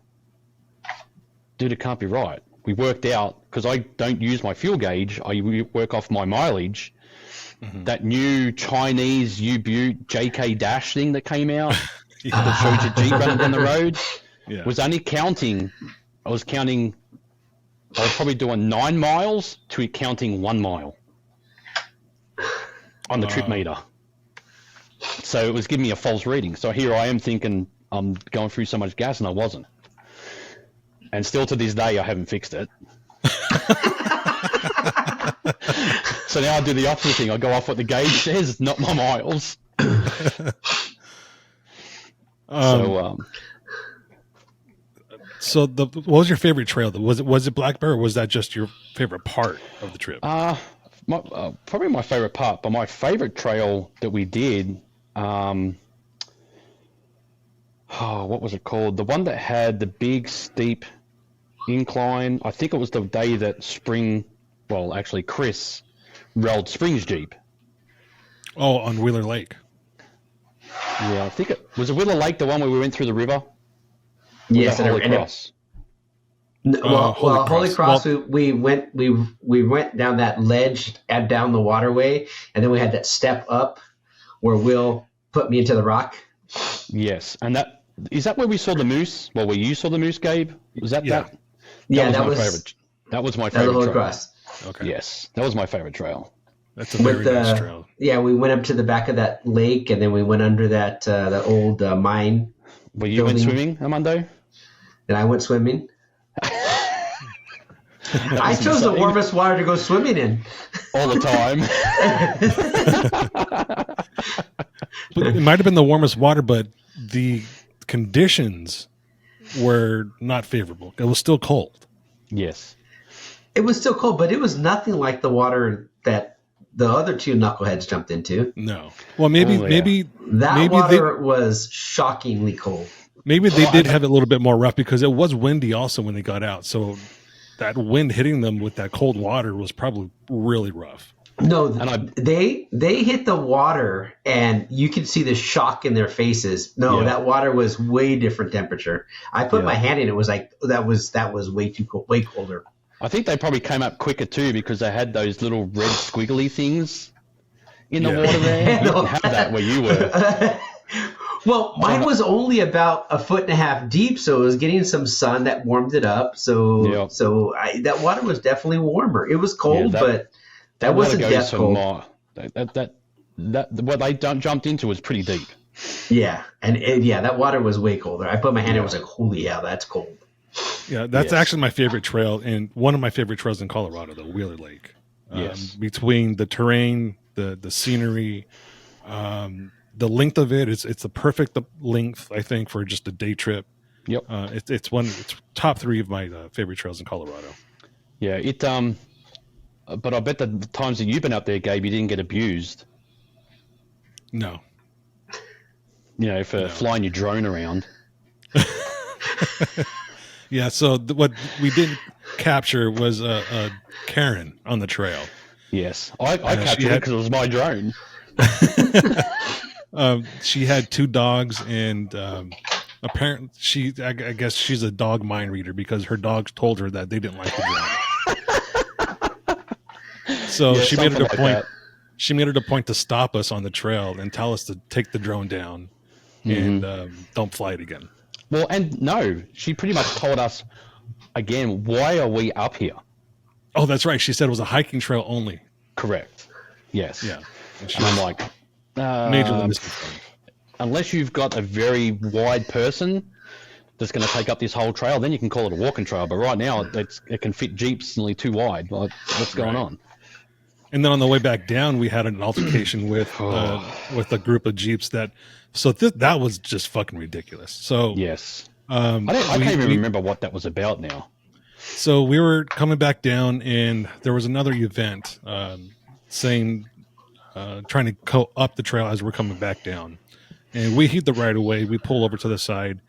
dude, it can't be right. We worked out, because I don't use my fuel gauge, I work off my mileage. Mm-hmm. That new Chinese U-Butte JK Dash thing that came out that showed your Jeep running down the road was only counting, I was probably doing 9 miles to counting 1 mile on the trip meter. So it was giving me a false reading. So here I am thinking I'm going through so much gas, and I wasn't. And still to this day, I haven't fixed it. So now I do the opposite thing. I go off what the gauge says, not my miles. So what was your favorite trail? Was it Black Bear, or was that just your favorite part of the trip? Probably my favorite part, but my favorite trail that we did, what was it called? The one that had the big steep incline. I think it was the day that Chris rode Springs Jeep. Oh, on Wheeler Lake. Yeah, I think it was Wheeler Lake, the one where we went through the river. Yes, Holy Cross. Holy Cross. We went down that ledge and down the waterway, and then we had that step up where Will put me into the rock. Yes, and is that where we saw the moose? Well, where you saw the moose, Gabe? Was that that? Yeah, that was my favorite. That was my favorite Holy trail. Cross. Okay. Yes, that was my favorite trail. That's a very nice trail. Yeah, we went up to the back of that lake, and then we went under that old mine. Well, you went swimming, Armando? And I went swimming. I chose the warmest water to go swimming in. All the time. It might have been the warmest water, but the conditions were not favorable. It was still cold. Yes. It was still cold, but it was nothing like the water that the other two knuckleheads jumped into. No. Well, maybe that water was shockingly cold. Maybe they did have it a little bit more rough because it was windy also when they got out. So that wind hitting them with that cold water was probably really rough. No, they hit the water and you could see the shock in their faces. No, that water was way different temperature. I put my hand in it, was like that was way too cold, way colder. I think they probably came up quicker too because they had those little red squiggly things in the water there. You didn't have that where you were. Well, mine was only about 1.5 feet deep, so it was getting some sun that warmed it up. So that water was definitely warmer. It was cold, but that wasn't death cold. That what they jumped into was pretty deep. Yeah, and that water was way colder. I put my hand in, it was like, holy hell, that's cold. Yeah, that's actually my favorite trail, and one of my favorite trails in Colorado, the Wheeler Lake. Between the terrain, the scenery, the length of it, it's the perfect length, I think, for just a day trip. Yep. It's top 3 of my favorite trails in Colorado. Yeah, but I bet the times that you've been up there, Gabe, you didn't get abused. No. For flying your drone around. Yeah, so what we did, capture was a Karen on the trail. Yes, I captured it because it was my drone. She had 2 dogs, and apparently I guess she's a dog mind reader because her dogs told her that they didn't like the drone. So Yeah, she made it a something like point. that. She made it a point to stop us on the trail and tell us to take the drone down and don't fly it again. Well, and no, she pretty much told us again, why are we up here? Oh, that's right. She said it was a hiking trail only. Correct. Yes. Yeah. And And I'm like, majorly misinformed. unless you've got a very wide person that's going to take up this whole trail, then you can call it a walking trail. But right now, it can fit Jeeps only too wide. Like, what's going on? And then on the way back down, we had an altercation with a group of Jeeps that was just fucking ridiculous. So Yes. I I can't even remember what that was about now. So we were coming back down, and there was another event trying to go up the trail as we're coming back down. And we hit the right of way. We pull over to the side,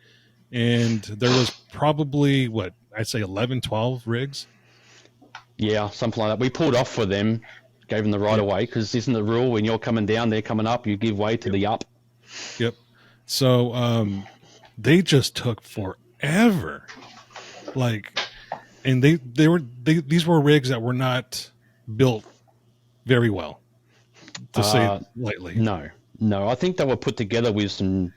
and there was probably, I'd say 11, 12 rigs. Yeah, something like that. We pulled off for them, gave them the right of way, because isn't the rule when you're coming down, they're coming up, you give way to the up? Yep. So they just took forever. And these were rigs that were not built very well, to say it lightly. No. I think they were put together with some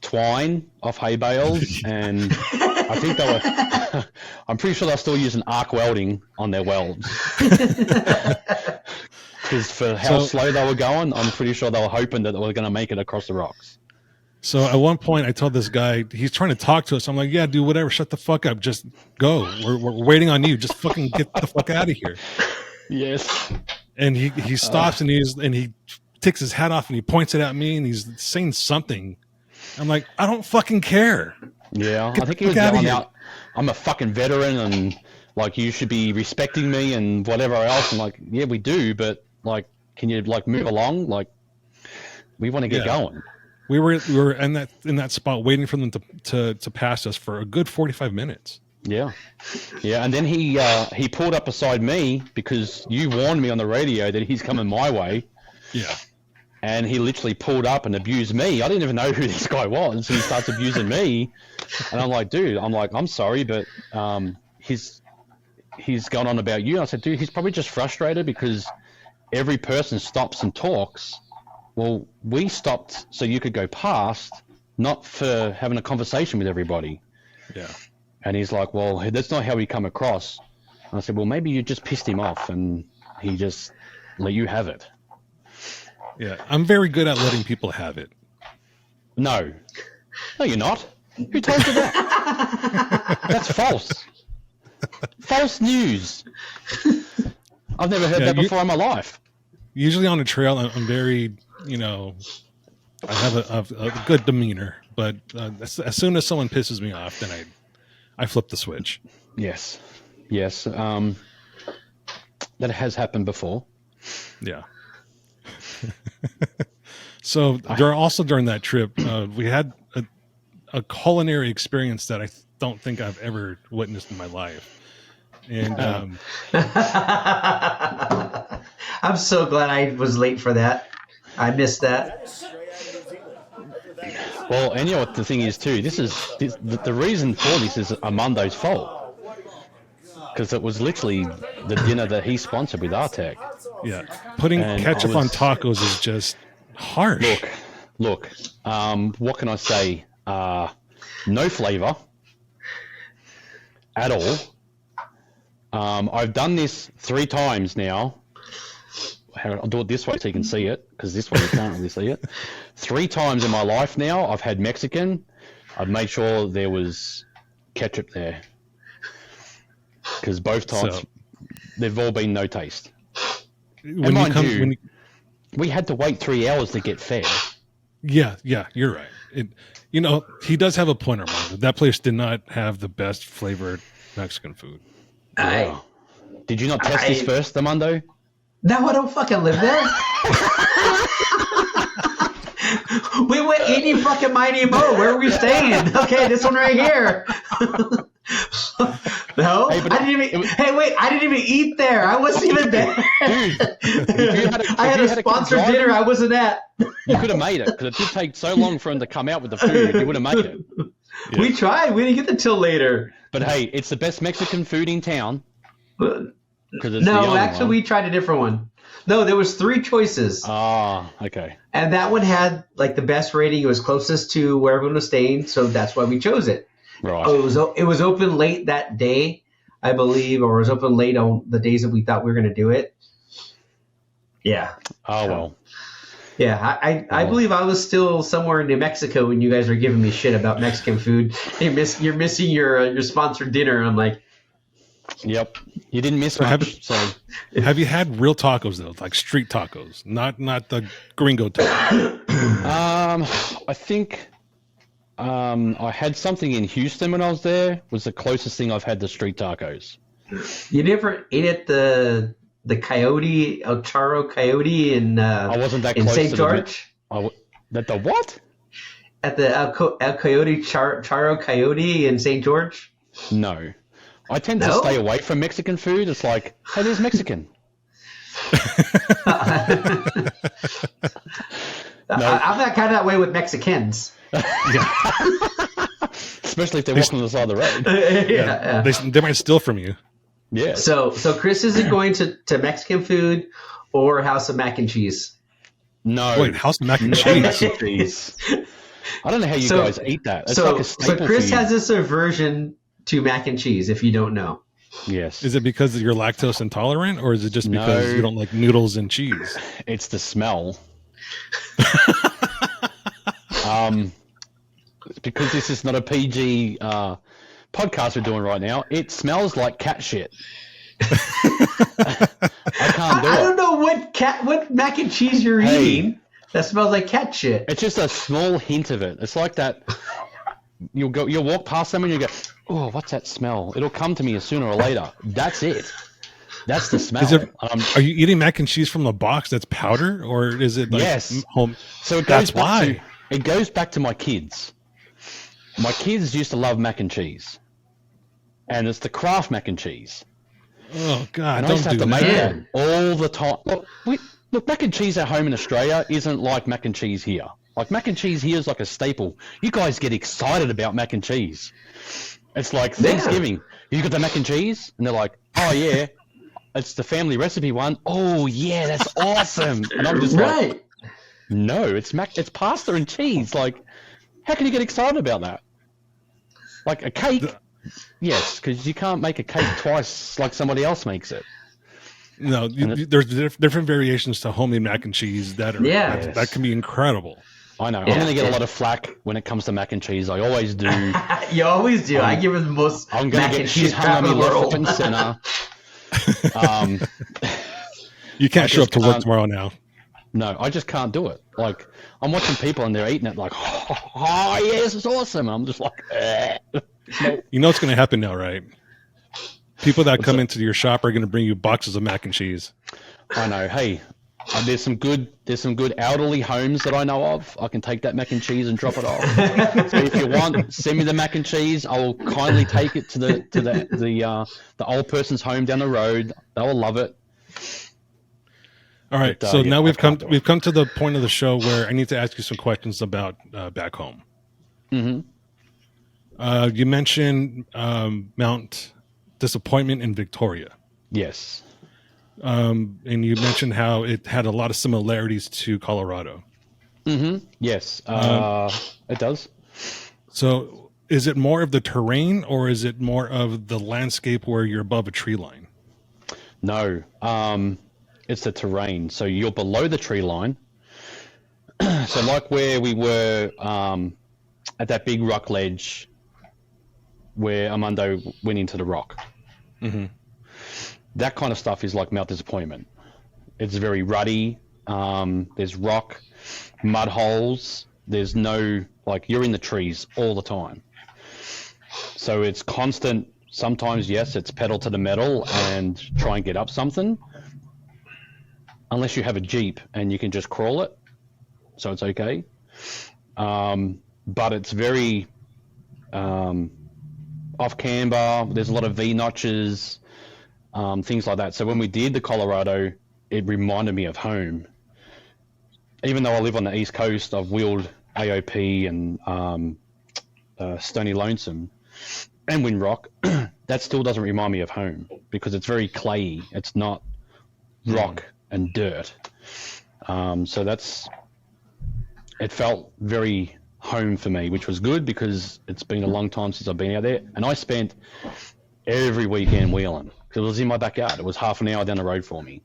twine off hay bales, and I think they were. I'm pretty sure they're still using arc welding on their welds. Because for how slow they were going, I'm pretty sure they were hoping that they were going to make it across the rocks. So at one point, I told this guy, he's trying to talk to us. I'm like, yeah, dude, whatever. Shut the fuck up. Just go. We're waiting on you. Just fucking get the fuck out of here. Yes. And he stops and he takes his hat off and he points it at me and he's saying something. I'm like, I don't fucking care. Yeah, I think he was yelling out, I'm a fucking veteran and like you should be respecting me and whatever else. I'm like, yeah, we do, but like, can you like move along? Like, we want to get going. We were in that spot waiting for them to pass us for a good 45 minutes. Yeah, and then he pulled up beside me because you warned me on the radio that he's coming my way. Yeah. And he literally pulled up and abused me. I didn't even know who this guy was. He starts abusing me, and I'm like, dude, I'm sorry, but he's gone on about you. And I said, dude, he's probably just frustrated because every person stops and talks. Well, we stopped so you could go past, not for having a conversation with everybody. Yeah. And he's like, well, that's not how we come across. And I said, well, maybe you just pissed him off and he just let you have it. Yeah, I'm very good at letting people have it. No, you're not. Who told you that? That's false. False news. I've never heard that before in my life. Usually on a trail, I'm very, I have a good demeanor. But as soon as someone pisses me off, then I flip the switch. Yes. That has happened before. Yeah. So during that trip, we had a culinary experience that I don't think I've ever witnessed in my life. And I'm so glad I was late for that. I missed that. Well, and what the thing is too, the reason for this is Armando's fault. Because it was literally the dinner that he sponsored with Artec. Yeah, putting ketchup on tacos is just harsh. Look. What can I say? No flavor at all. I've done this 3 times now. I'll do it this way so you can see it, because this way you can't really see it. 3 times in my life now, I've had Mexican. I've made sure there was ketchup there. Because both times, they've all been no taste. We had to wait 3 hours to get fed. Yeah, you're right. He does have a point, Armando. That place did not have the best flavored Mexican food. Did you not test this first, Armando? No, I don't fucking live there. We went any fucking mighty mo. Where are we staying? Okay, this one right here. No, Hey, but I didn't even. Hey, wait! I didn't even eat there. I wasn't even there. Dude, I had a sponsored dinner I wasn't at. You could have made it, because it did take so long for him to come out with the food. You would have made it. We tried. We didn't get it till later. But hey, it's the best Mexican food in town. It's No, actually, we tried a different one. No, there was 3 choices. Ah, okay. And that one had like the best rating. It was closest to where everyone was staying, so that's why we chose it. Right. Oh, it was open late that day, I believe, or it was open late on the days that we thought we were going to do it. Yeah. Oh, well. Yeah, I believe I was still somewhere in New Mexico when you guys were giving me shit about Mexican food. You're missing your sponsored dinner. I'm like, yep. You didn't miss much. Have you had real tacos though, like street tacos, not the gringo tacos? I think I had something in Houston when I was there. Was the closest thing I've had to street tacos. you never ate at the Coyote El Charro Coyote in I wasn't that in close St. to George? That the what? At the El Coyote Charro Coyote in St. George? No. I tend to No? stay away from Mexican food. It's like, hey, there's Mexican. I'm not kind of that way with Mexicans. Especially if they're walking on the side of the road. Yeah. They might steal from you. Yeah. So Chris isn't going to Mexican food or House of Mac and Cheese. No. Wait, House of Mac and No Cheese? mac and cheese. I don't know how you So- guys eat that. It's So, like a staple so Chris for you. has this aversion to mac and cheese, if you don't know. Yes. Is it because you're lactose intolerant, or is it just because No. you don't like noodles and cheese? It's the smell. Because this is not a PG podcast we're doing right now, it smells like cat shit. I can't do I it. don't know what mac and cheese you're Hey. eating that smells like cat shit. It's just a small hint of it. It's like that. You'll walk past someone and you go, oh, what's that smell? It'll come to me sooner or later. That's it. That's the smell. Is it? Are you eating mac and cheese from the box that's powder, or is it like Yes. home? So it goes That's why. it goes back to my kids. My kids used to love mac and cheese, and it's the Kraft mac and cheese. Oh God! And I Don't used to have do to make that. that all the time. Look, mac and cheese at home in Australia isn't like mac and cheese here. Like mac and cheese here is like a staple. You guys get excited about mac and cheese. It's like Thanksgiving. You got the mac and cheese, and they're like, "Oh yeah, it's the family recipe one. Oh yeah, that's awesome." And I'm just like, Right. "No, it's pasta and cheese. Like, how can you get excited about that? Like a cake." Yes, because you can't make a cake twice like somebody else makes it. No, there's different variations to homemade mac and cheese that are Yeah. that can be incredible. I know. I'm Yeah, going to get yeah. a lot of flack when it comes to mac and cheese. I always do. You always do. I give her the most I'm going mac to and get cheese shit hung crap on in me the left, world. right, and center. You can't show up just to work can't- tomorrow now. No, I just can't do it. Like, I'm watching people and they're eating it like, oh yeah, this is awesome. And I'm just like, You know what's going to happen now, right? People that come into your shop are going to bring you boxes of mac and cheese. I know. Hey, there's some good elderly homes that I know of. I can take that mac and cheese and drop it off. So if you want, send me the mac and cheese. I will kindly take it to the old person's home down the road. They will love it. All right, But, so yeah, now I we've can't do it. come to the point of the show where I need to ask you some questions about back home. Mm-hmm. You mentioned Mount Disappointment in Victoria, Yes. and you mentioned how it had a lot of similarities to Colorado. Mm-hmm. Yes. It does. So, is it more of the terrain, or is it more of the landscape where you're above a tree line? No. It's the terrain. So you're below the tree line. So like where we were at that big rock ledge where Armando went into the rock. Mm-hmm. That kind of stuff is like Mount Disappointment. It's very ruddy. There's rock, mud holes. There's no, like, you're in the trees all the time. So it's constant. Sometimes, yes, it's pedal to the metal and try and get up something. Unless you have a Jeep and you can just crawl it. So it's okay. But it's very, I off camber. There's a lot of V notches, things like that. So when we did the Colorado, it reminded me of home. Even though I live on the East Coast, I've wheeled AOP and Stony Lonesome and Windrock. That still doesn't remind me of home because it's very clayey. It's not rock and dirt. So it felt very home for me, which was good because it's been a long time since I've been out there. And I spent every weekend wheeling because it was in my backyard. It was half an hour down the road for me.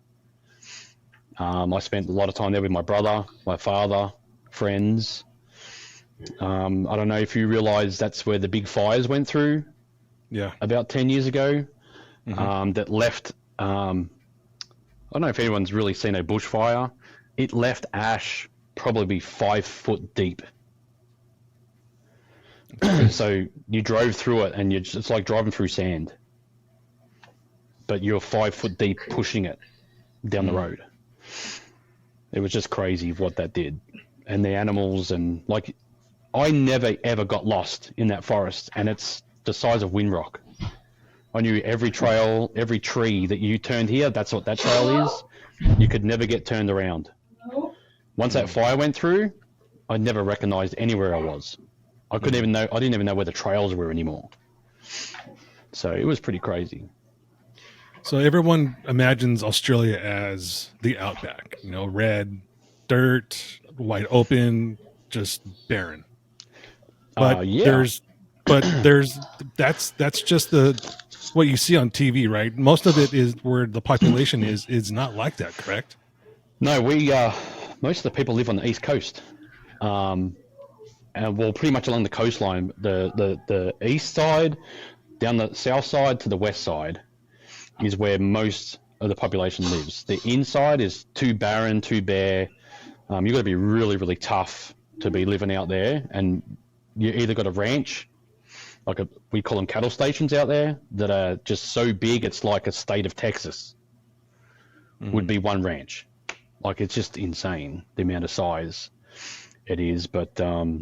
I spent a lot of time there with my brother, my father, friends. I don't know if you realize that's where the big fires went through. Yeah. About 10 years ago. That left, I don't know if anyone's really seen a bushfire. It left ash probably 5 foot deep. So you drove through it and it's like driving through sand. But you're 5 foot deep pushing it down the road. It was just crazy what that did. And the animals and like, I never ever got lost in that forest, and it's the size of Windrock. I knew every trail, every tree that you turned here, that's what that trail is. You could never get turned around. Once that fire went through, I never recognized anywhere I was. I didn't even know where the trails were anymore. So it was pretty crazy. So everyone imagines Australia as the outback, red, dirt, wide open, just barren. But that's just what you see on TV, right? Most of it is where the population is not like that, correct? No, most of the people live on the East Coast. And well, pretty much along the coastline, the east side, down the south side to the west side is where most of the population lives. The inside is too barren, too bare. You've got to be really, really tough to be living out there, and you either got a ranch, we call them cattle stations out there, that are just so big it's like a state of Texas. Would be one ranch. Like, it's just insane the amount of size it is. But I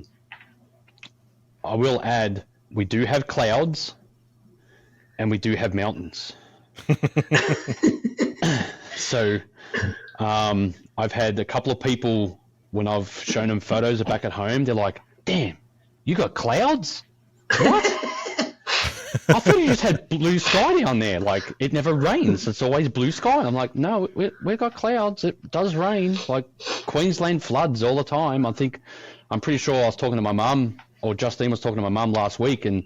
will add, we do have clouds and we do have mountains. So I've had a couple of people, when I've shown them photos of back at home, they're like, damn, you got clouds? What? I thought you just had blue sky down there. Like, it never rains. It's always blue sky. I'm like, no, we got clouds. It does rain. Like, Queensland floods all the time. I'm pretty sure I was talking to my mum, or Justine was talking to my mum last week, and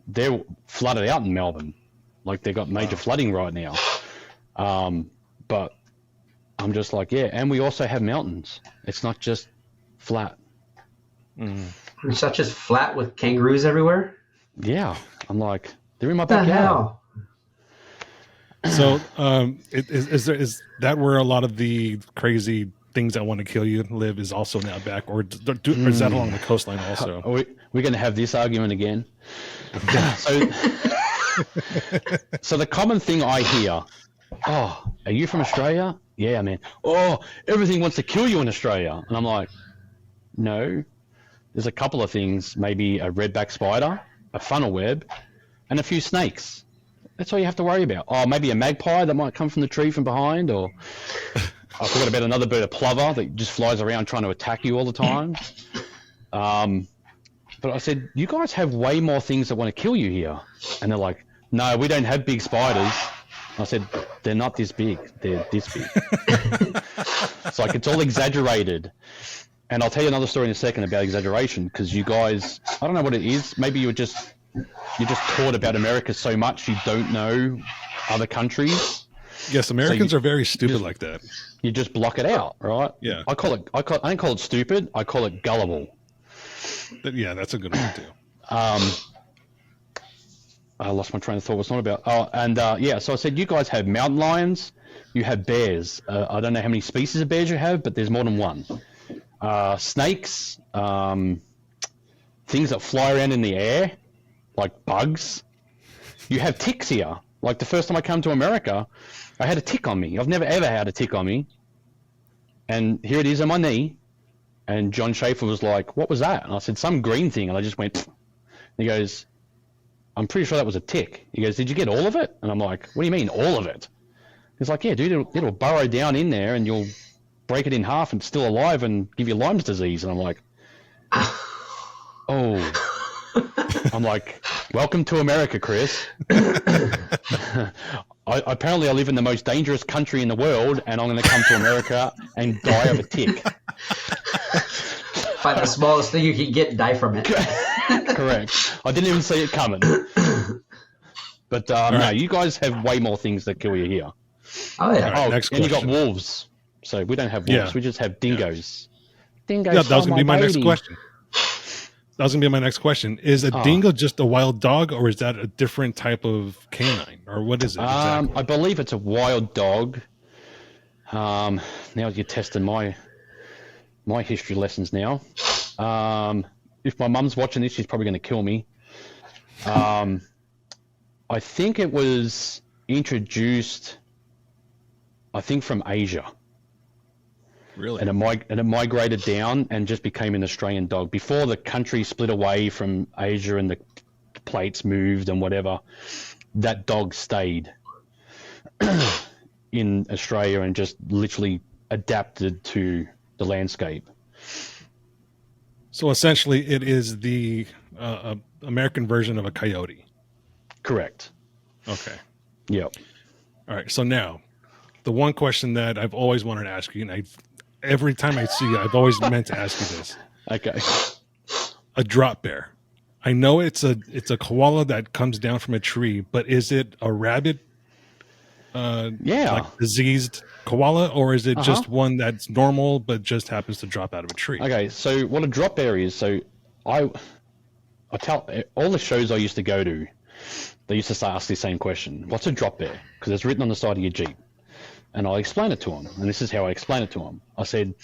they're flooded out in Melbourne. Like, they got major flooding right now. But I'm just like, yeah, and we also have mountains. It's not just flat. It's not just flat with kangaroos everywhere? Yeah. I'm like, they're in my What the backyard. hell? So is that where a lot of the crazy things that want to kill you live, is also in the outback, or is that along the coastline also? We're going to have this argument again. So the common thing I hear, oh, are you from Australia? Yeah, man. Oh, everything wants to kill you in Australia. And I'm like, no. There's a couple of things, maybe a redback spider, a funnel web, and a few snakes. That's all you have to worry about. Oh, maybe a magpie that might come from the tree from behind, or I forgot about another bird, a plover, that just flies around trying to attack you all the time. But I said, you guys have way more things that want to kill you here. And they're like, no, we don't have big spiders. I said, they're not this big. They're this big. It's like, it's all exaggerated. And I'll tell you another story in a second about exaggeration, because you guys, I don't know what it is. Maybe you're just taught about America so much you don't know other countries. Yes, Americans are very stupid like that. You just block it out, right? Yeah. I don't call it stupid. I call it gullible. Yeah, that's a good one too. I lost my train of thought. What's not about? Oh, and yeah. So I said, you guys have mountain lions. You have bears. I don't know how many species of bears you have, but there's more than one. Snakes, things that fly around in the air, like bugs. You have ticks here. Like, the first time I came to America, I had a tick on me. I've never ever had a tick on me. And here it is on my knee. And John Schaefer was like, what was that? And I said, some green thing. And I just went, pfft. And he goes, I'm pretty sure that was a tick. He goes, did you get all of it? And I'm like, what do you mean, all of it? He's like, yeah, dude, it'll burrow down in there and you'll break it in half and it's still alive and give you Lyme's disease. And I'm like, oh. I'm like, welcome to America, Chris. Apparently I live in the most dangerous country in the world, and I'm going to come to America and die of a tick. Find the smallest thing you can get and die from it. Correct. I didn't even see it coming. But no, you guys have way more things that kill you here. Oh, yeah. Right, next and you got question. wolves. So we don't have wolves. Yeah. We just have dingoes. Dingoes. Yeah, that was going to be my next baby. question. That was going to be my next question. Is a dingo just a wild dog, or is that a different type of canine, or what is it exactly? I believe it's a wild dog. Now you're testing my history lessons now. If my mum's watching this, she's probably going to kill me. I think it was introduced, I think, from Asia. Really? And it migrated down and just became an Australian dog. Before the country split away from Asia and the plates moved and whatever, that dog stayed in Australia and just literally adapted to the landscape. So essentially, it is the American version of a coyote. Correct. Okay. Yep. All right. So now, the one question that I've always wanted to ask you, and every time I see you, I've always meant to ask you this. Okay. A drop bear. I know it's a koala that comes down from a tree, but is it a rabid, like diseased koala, or is it just one that's normal but just happens to drop out of a tree? Okay. So what a drop bear is? So I tell all the shows I used to go to, they used to ask the same question: what's a drop bear? Because it's written on the side of your Jeep. And I explained it to him, and this is how I explained it to him. I said,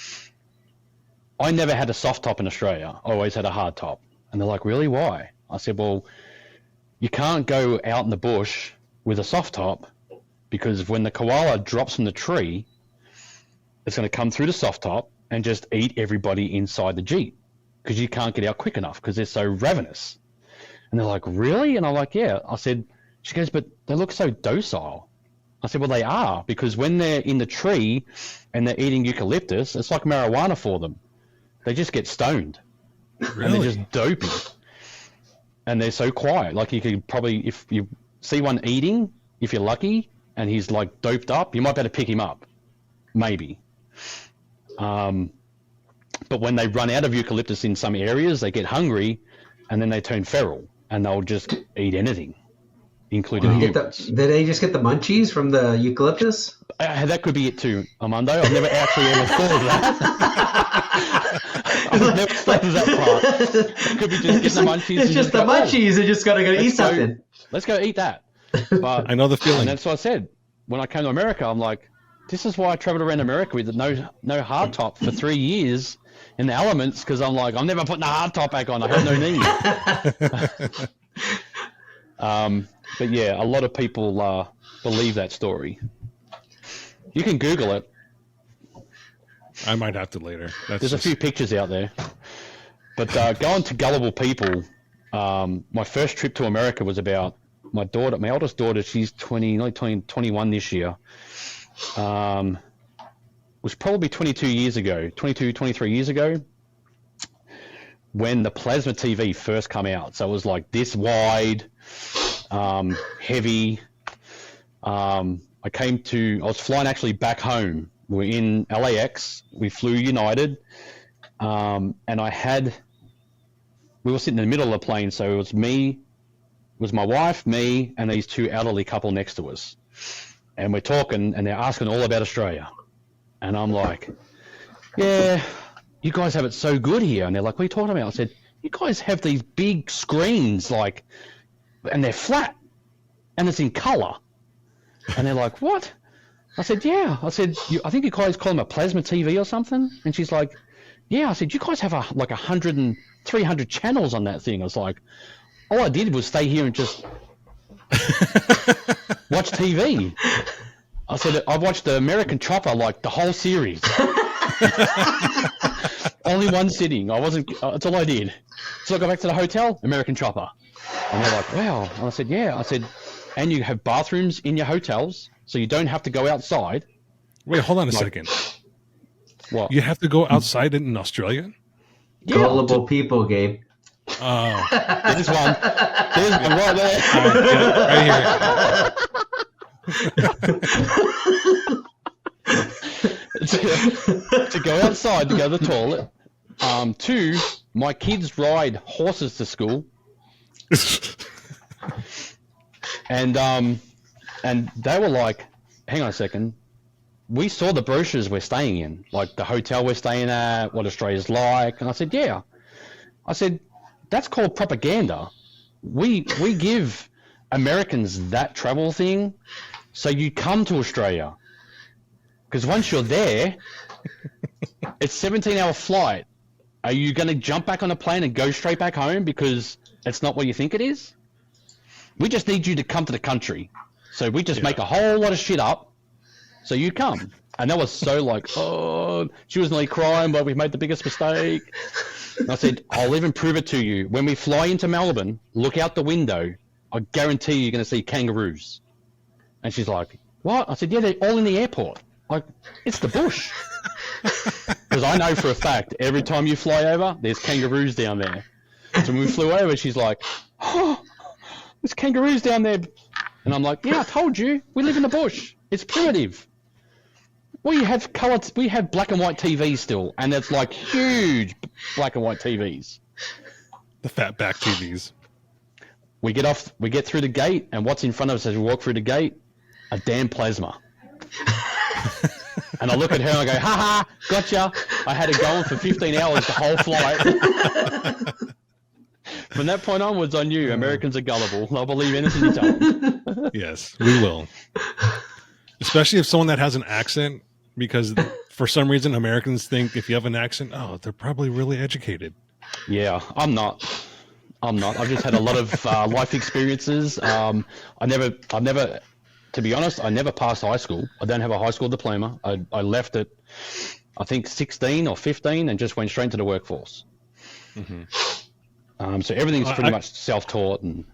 I never had a soft top in Australia. I always had a hard top. And they're like, really? Why? I said, well, you can't go out in the bush with a soft top because when the koala drops from the tree, it's going to come through the soft top and just eat everybody inside the Jeep because you can't get out quick enough because they're so ravenous. And they're like, really? And I'm like, yeah. I said, she goes, but they look so docile. I said, well, they are, because when they're in the tree and they're eating eucalyptus, it's like marijuana for them. They just get stoned. Really? And they're just dopey. And they're so quiet. Like you could probably, if you see one eating, if you're lucky, and he's like doped up, you might better pick him up. Maybe. But when they run out of eucalyptus in some areas, they get hungry, and then they turn feral, and they'll just eat anything. Including humans. Did they just get the munchies from the eucalyptus? That could be it too, Armando. I've never actually ever thought of that. I've never thought of that part. It could be just getting the munchies. It's just the munchies. They're just going to eat something. Let's go eat that. But I know the feeling. And that's what I said. When I came to America, I'm like, this is why I traveled around America with no hard top for 3 years in the elements, because I'm like, I'm never putting a hard top back on. I have no need. But yeah, a lot of people believe that story. You can Google it. I might have to later. There's a few pictures out there. But going to gullible people, my first trip to America was about my oldest daughter, she's 21 this year. Was probably 22, 23 years ago, when the plasma TV first came out. So it was like this wide, heavy. I was flying actually back home. We were in LAX. We flew United. And we were sitting in the middle of the plane. So it was my wife, me, and these two elderly couple next to us. And we're talking, and they're asking all about Australia. And I'm like, yeah, you guys have it so good here. And they're like, what are you talking about? I said, you guys have these big screens, and they're flat, and it's in color. And they're like, what? I said, yeah. I said, I think you guys call them a plasma TV or something. And she's like, yeah. I said, you guys have 100 and 300 channels on that thing. I was like, all I did was stay here and just watch TV. I said, I watched the American Chopper, the whole series. Only one sitting. That's all I did. So I got back to the hotel, American Chopper. And they're like, wow. And I said, yeah. I said, and you have bathrooms in your hotels, so you don't have to go outside. Wait, hold on a second. What? You have to go outside in Australia? Yeah. Gullible people, Gabe. Oh. There's one. There's one right there. Yeah, right here. To go outside to go to the toilet. 2, my kids ride horses to school. And they were like, hang on a second. We saw the brochures we're staying in, like the hotel we're staying at, what Australia's like. And I said, yeah. I said, that's called propaganda. We give Americans that travel thing, so you come to Australia. Because once you're there, it's a 17-hour flight. Are you going to jump back on a plane and go straight back home because it's not what you think it is? We just need you to come to the country. So we just make a whole lot of shit up so you come. And that was so like, oh, she was nearly crying, but we've made the biggest mistake. And I said, I'll even prove it to you. When we fly into Melbourne, look out the window. I guarantee you're going to see kangaroos. And she's like, what? I said, yeah, they're all in the airport. Like, it's the bush. Because I know for a fact, every time you fly over, there's kangaroos down there. So when we flew over, she's like, oh, there's kangaroos down there. And I'm like, yeah, I told you. We live in the bush. It's primitive. We have black and white TVs still, and it's like huge black and white TVs. The fat back TVs. We get through the gate, and what's in front of us as we walk through the gate? A damn plasma. And I look at her and I go, ha ha, gotcha. I had it going for 15 hours the whole flight. From that point onwards, I knew Americans are gullible. They'll believe anything you tell them. Yes, we will. Especially if someone that has an accent, because for some reason Americans think if you have an accent, oh, they're probably really educated. Yeah, I'm not. I've just had a lot of life experiences. I never, to be honest, I never passed high school. I don't have a high school diploma. I left at, I think, 16 or 15 and just went straight to the workforce. Mm-hmm. So everything's pretty much self-taught. And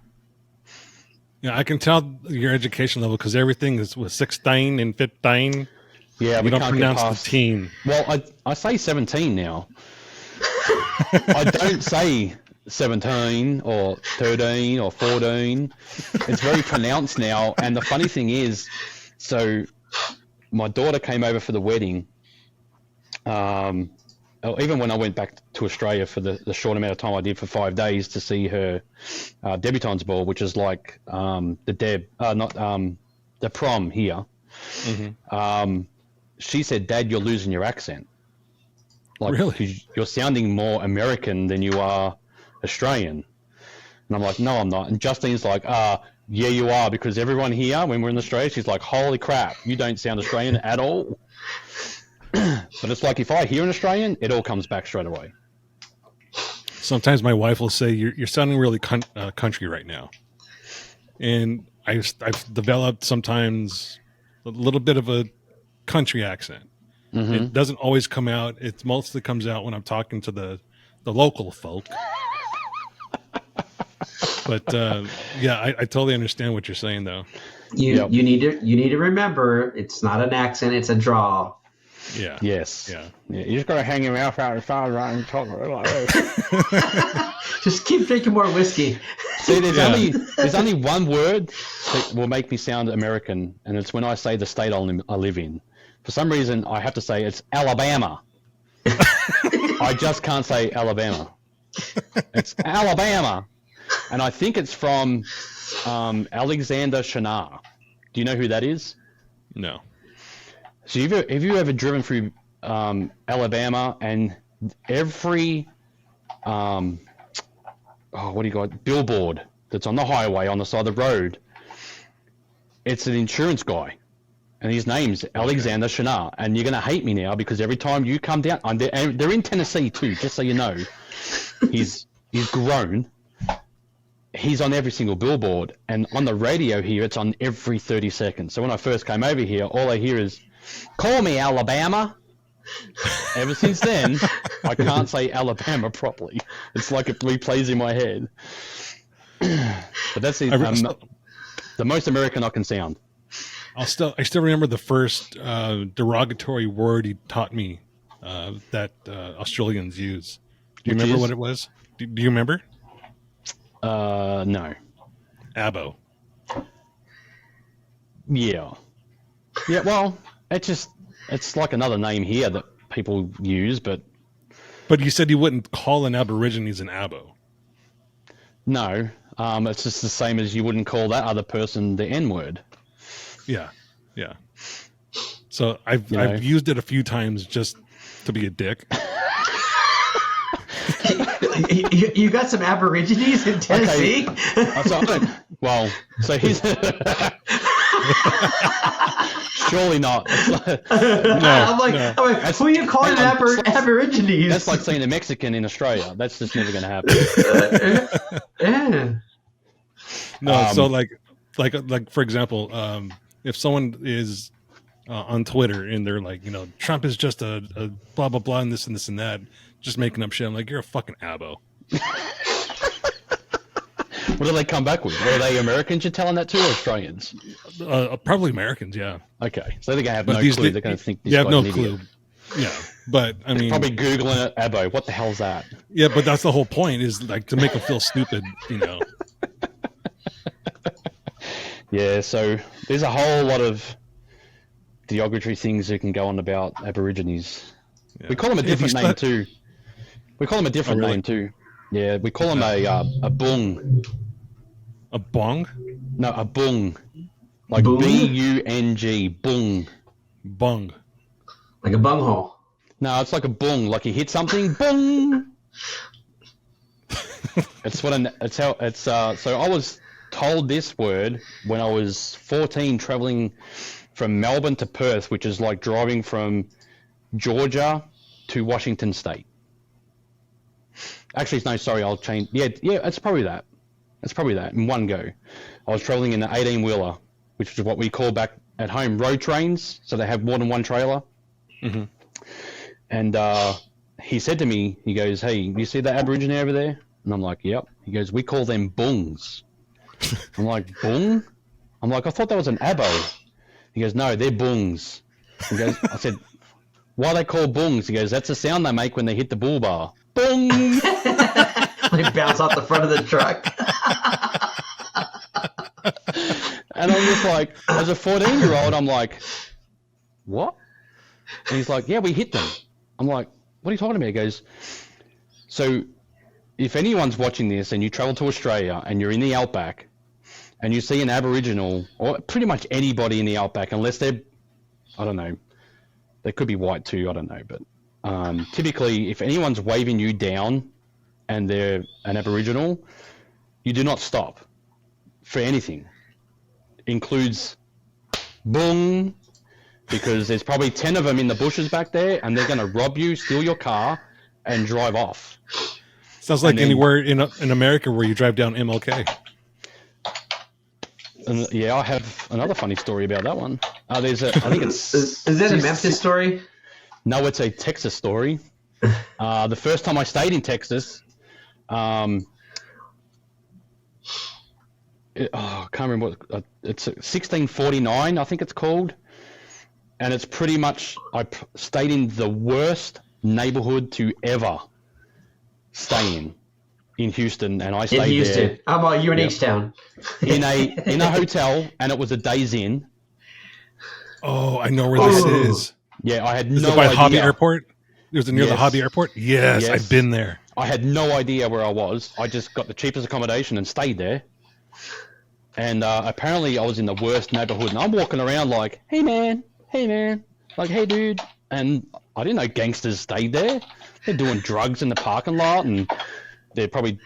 yeah, I can tell your education level because everything is with 16 and 15. Yeah, we don't pronounce the teen. Well, I say 17 now. I don't say 17 or 13 or 14. It's very pronounced now. And the funny thing is, so my daughter came over for the wedding. Even when I went back to Australia for the short amount of time I did for 5 days to see her debutante's ball, which is like the prom here. Mm-hmm. She said, "Dad, you're losing your accent. Like, really? You're sounding more American than you are Australian." And I'm like, "No, I'm not." And Justine's like, yeah, you are, because everyone here, when we're in Australia, she's like, "Holy crap, you don't sound Australian at all." But it's like if I hear an Australian, it all comes back straight away. Sometimes my wife will say, "You're sounding really country right now," and I've developed sometimes a little bit of a country accent. Mm-hmm. It doesn't always come out. It mostly comes out when I'm talking to the local folk. But yeah, I totally understand what you're saying, though. You need to remember, it's not an accent; it's a drawl. Yeah. Yes. Yeah. You just gotta hang your mouth out and start right and talk like this. Just keep drinking more whiskey. See, there's only one word that will make me sound American, and it's when I say the state I live in. For some reason, I have to say it's Alabama. I just can't say Alabama. It's Alabama. And I think it's from Alexander Shinar. Do you know who that is? No. So have you ever driven through Alabama, and every billboard that's on the highway on the side of the road, it's an insurance guy, and his name's Alexander Shinar. And you're gonna hate me now because every time you come down, and they're in Tennessee too, just so you know. He's grown. He's on every single billboard, and on the radio here, it's on every 30 seconds. So when I first came over here, all I hear is, "Call me Alabama." Ever since then, I can't say Alabama properly. It's like it replays in my head. But that's the most American I can sound. I still remember the first derogatory word he taught me that Australians use. Do you remember what it was? Do you remember? No. Abo. Yeah. Yeah, well, it's like another name here that people use, but you said you wouldn't call an Aborigines an abo. No. It's just the same as you wouldn't call that other person the N-word. Yeah. Yeah. So I've used it a few times just to be a dick. You got some Aborigines in Tennessee? Okay. So he's surely not. I'm like, who are you calling Aborigines? That's like saying a Mexican in Australia. That's just never going to happen. Yeah. No, so like for example, if someone is on Twitter and they're like, Trump is just a blah blah blah and this and that, just making up shit. I'm like, you're a fucking abo. What do they come back with? Are they Americans you're telling that to, or Australians? Probably Americans, yeah. Okay, so they're going to have no clue. They're going to think this you have no an clue. Idiot. Yeah, but I mean, probably Googling it, abo. What the hell's that? Yeah, but that's the whole point, is like to make them feel stupid, Yeah, so there's a whole lot of derogatory things that can go on about Aborigines. Yeah. We call them a different name too. We call them a different name too. Yeah, we call them a bung. A bong? No, a bung. Like B-U-N-G, bung. Bung. Like a bunghole. No, it's like a bung. Like you hit something, bung. So I was told this word when I was 14, traveling from Melbourne to Perth, which is like driving from Georgia to Washington State. Actually, no, sorry, I'll change. Yeah, it's probably that. It's probably that in one go. I was traveling in the 18-wheeler, which is what we call back at home road trains, so they have more than one trailer. Mm-hmm. And he said to me, he goes, "Hey, you see that Aborigine over there?" And I'm like, "Yep." He goes, "We call them bungs." I'm like, "Bung?" I'm like, "I thought that was an abo." He goes, "No, they're bungs." He goes, I said, "Why are they called bungs?" He goes, "That's the sound they make when they hit the bull bar. Bung!" They bounce off the front of the truck. And I'm just like, as a 14-year-old, I'm like, "What?" And he's like, "Yeah, we hit them." I'm like, "What are you talking about?" He goes, "So if anyone's watching this and you travel to Australia and you're in the outback and you see an Aboriginal, or pretty much anybody in the outback, unless they're, I don't know, they could be white too, I don't know, but typically if anyone's waving you down and they're an Aboriginal, you do not stop for anything. Includes boom, because there's probably 10 of them in the bushes back there and they're going to rob you, steal your car, and drive off." Sounds like anywhere in America where you drive down MLK. And yeah, I have another funny story about that one. I think it's... Is that a Memphis story? No, it's a Texas story. The first time I stayed in Texas, I can't remember what... It's 1649, I think it's called. And it's pretty much... I stayed in the worst neighborhood to ever stay in Houston, and I stayed there. In Houston. How about you in H-Town? in a hotel, and it was a Days Inn. Oh, I know where this is. Yeah, I had no idea. Is it by Hobby Airport? Was it near the Hobby Airport? Yes, I've been there. I had no idea where I was. I just got the cheapest accommodation and stayed there. And apparently I was in the worst neighborhood, and I'm walking around like, hey man, like, "Hey dude." And I didn't know gangsters stayed there. They're doing drugs in the parking lot, and they're probably,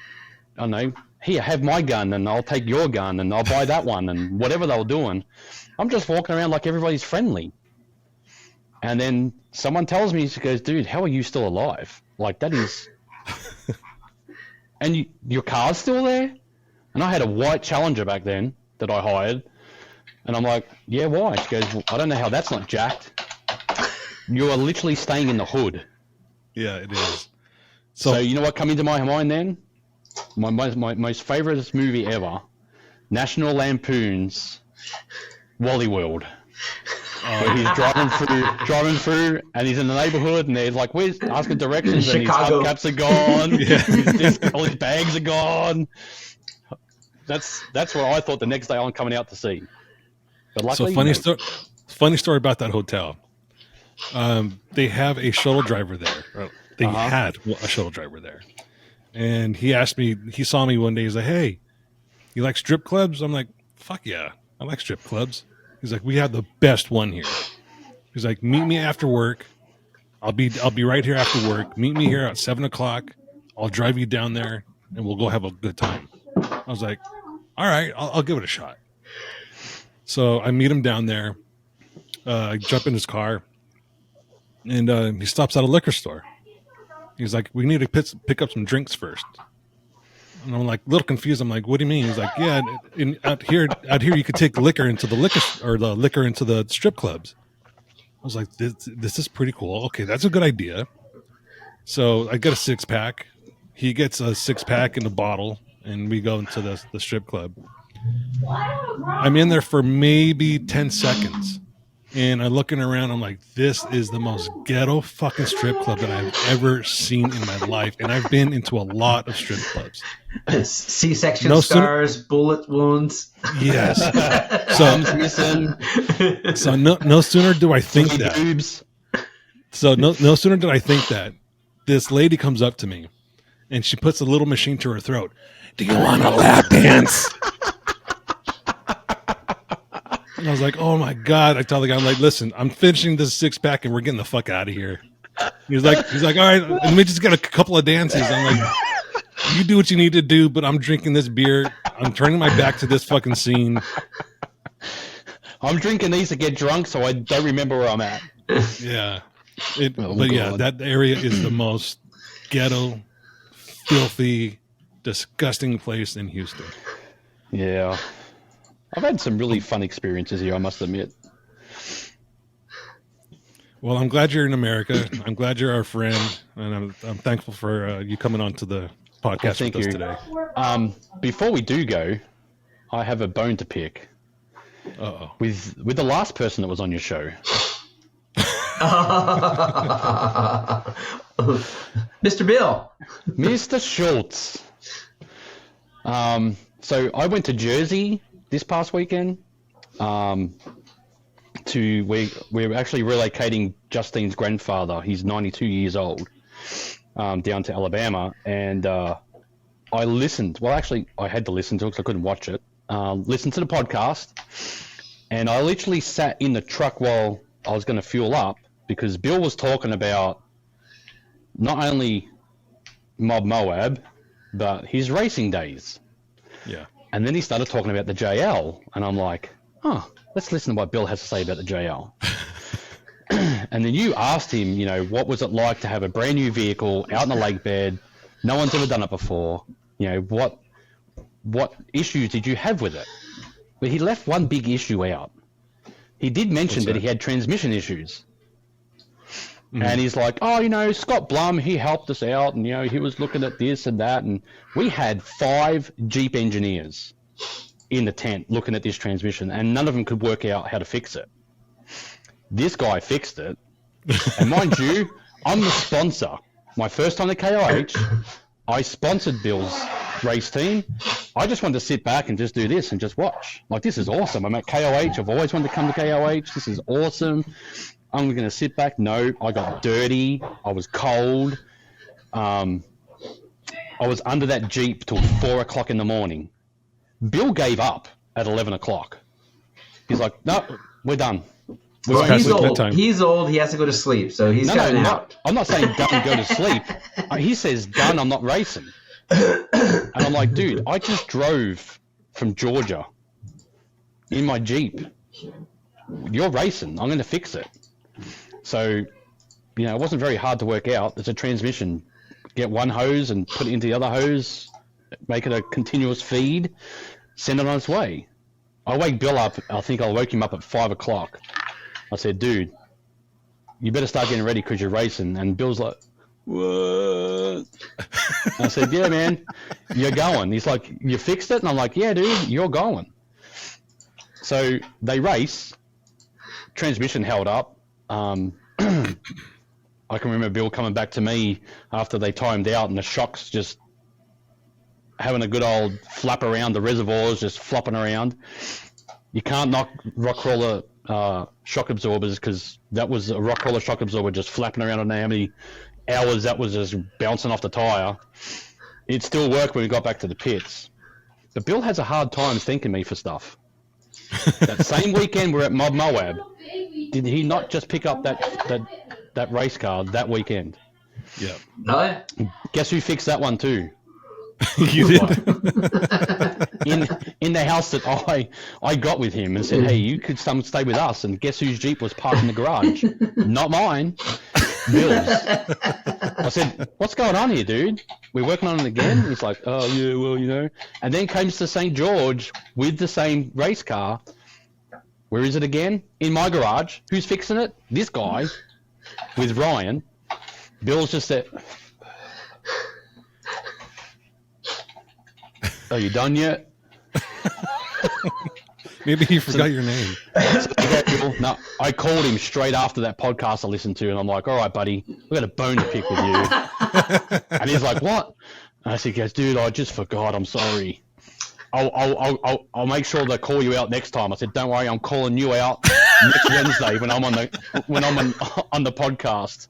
I don't know, "Here, have my gun, and I'll take your gun, and I'll buy that one," and whatever they were doing. I'm just walking around like everybody's friendly. And then someone tells me, she goes, "Dude, how are you still alive? Like, that is..." "And your car's still there?" And I had a white Challenger back then that I hired. And I'm like, "Yeah, why?" She goes, "Well, I don't know how that's not jacked. You are literally staying in the hood." Yeah, it is. So you know what came into my mind then? my most favorite movie ever, National Lampoon's Wally World. Where he's driving through, and he's in the neighborhood, and he's like, "Where's asking directions?" And his Chicago. hubcaps are gone, all his bags are gone. That's what I thought the next day I'm coming out to see. But luckily, funny story about that hotel. They have a shuttle driver there. Or they had a shuttle driver there, and he asked me. He saw me one day. He's like, "Hey, you like strip clubs?" I'm like, "Fuck yeah, I like strip clubs." He's like, "We have the best one here." He's like, "Meet me after work. I'll be right here after work. Meet me here at 7:00. I'll drive you down there, and we'll go have a good time." I was like, "All right, I'll give it a shot." So I meet him down there. I jump in his car, and he stops at a liquor store. He's like, "We need to pick up some drinks first." And I'm like, a little confused. I'm like, "What do you mean?" He's like, "Yeah, out here, you could take the liquor into the liquor into the strip clubs." I was like, "This is pretty cool. Okay, that's a good idea." So I get a 6-pack. He gets a 6-pack in a bottle, and we go into the strip club. I'm in there for maybe 10 seconds, and I'm looking around. I'm like, "This is the most ghetto fucking strip club that I've ever seen in my life." And I've been into a lot of strip clubs. C-section scars, bullet wounds. Yes. So no sooner do I think that. So no sooner did I think that, this lady comes up to me, and she puts a little machine to her throat. "Do you want a lap dance?" And I was like, "Oh my God." I tell the guy, I'm like, "Listen, I'm finishing this 6-pack and we're getting the fuck out of here." He's like, "All right, let me just get a couple of dances." I'm like, "You do what you need to do, but I'm drinking this beer. I'm turning my back to this fucking scene. I'm drinking these to get drunk, so I don't remember where I'm at. Yeah. That area is the most ghetto, filthy, disgusting place in Houston. Yeah. I've had some really fun experiences here, I must admit. Well, I'm glad you're in America. I'm glad you're our friend, and I'm thankful for you coming on to the podcast with us today. Before we do go, I have a bone to pick. Uh-oh. With the last person that was on your show. Mr. Bill. Mr. Schultz. So I went to Jersey this past weekend. We're actually relocating Justine's grandfather. He's 92 years old, down to Alabama, and I listened. Well, actually, I had to listen to it because I couldn't watch it. Listened to the podcast, and I literally sat in the truck while I was going to fuel up because Bill was talking about not only Mob Moab, but his racing days. Yeah. And then he started talking about the JL, and I'm like, let's listen to what Bill has to say about the JL. And then you asked him, what was it like to have a brand new vehicle out in the lake bed? No one's ever done it before. What issues did you have with it? But he left one big issue out. He did mention that he had transmission issues. Mm-hmm. And he's like, Scott Blum, he helped us out, and, he was looking at this and that. And we had 5 Jeep engineers in the tent looking at this transmission, and none of them could work out how to fix it. This guy fixed it. And mind you, I'm the sponsor. My first time to KOH, I sponsored Bill's race team. I just wanted to sit back and just do this and just watch. Like, this is awesome. I'm at KOH. I've always wanted to come to KOH. This is awesome. I'm going to sit back. No, I got dirty. I was cold. I was under that Jeep till 4 o'clock in the morning. Bill gave up at 11 o'clock. He's like, "No, we're done." Well, he's old. He's old. He has to go to sleep, so he's got an out. I'm not saying done, go to sleep. He says done, I'm not racing. And I'm like, dude, I just drove from Georgia in my Jeep. You're racing. I'm going to fix it. So, it wasn't very hard to work out. It's a transmission. Get one hose and put it into the other hose, make it a continuous feed, send it on its way. I wake Bill up. I think I woke him up at 5 o'clock. I said, "Dude, you better start getting ready because you're racing." And Bill's like, what? I said, yeah, man, you're going. He's like, you fixed it? And I'm like, yeah, dude, you're going. So they race. Transmission held up. I can remember Bill coming back to me after they timed out, and the shocks just having a good old flap around, the reservoirs just flopping around. You can't knock rock crawler shock absorbers, because that was a rock crawler shock absorber just flapping around. I don't know how many hours that was just bouncing off the tire. It still worked when we got back to the pits. But Bill has a hard time thanking me for stuff. That same weekend we're at Moab, did he not just pick up that race car that weekend? Yeah. No. Guess who fixed that one too? You did. in the house that I got with him and said, hey, you could stay with us, and guess whose Jeep was parked in the garage? Not mine. Bill's. I said, what's going on here, dude? We're working on it again? He's like, oh yeah, well, you know. And then comes to St. George with the same race car. Where is it again? In my garage. Who's fixing it? This guy with Ryan. Bill's just there. Are you done yet? Maybe he forgot your name. No, I called him straight after that podcast I listened to, and I'm like, all right, buddy, we got a bone to pick with you. And he's like, what? And I said, goes, dude, I just forgot. I'm sorry. I'll make sure to call you out next time. I said, don't worry, I'm calling you out next Wednesday when I'm on the podcast.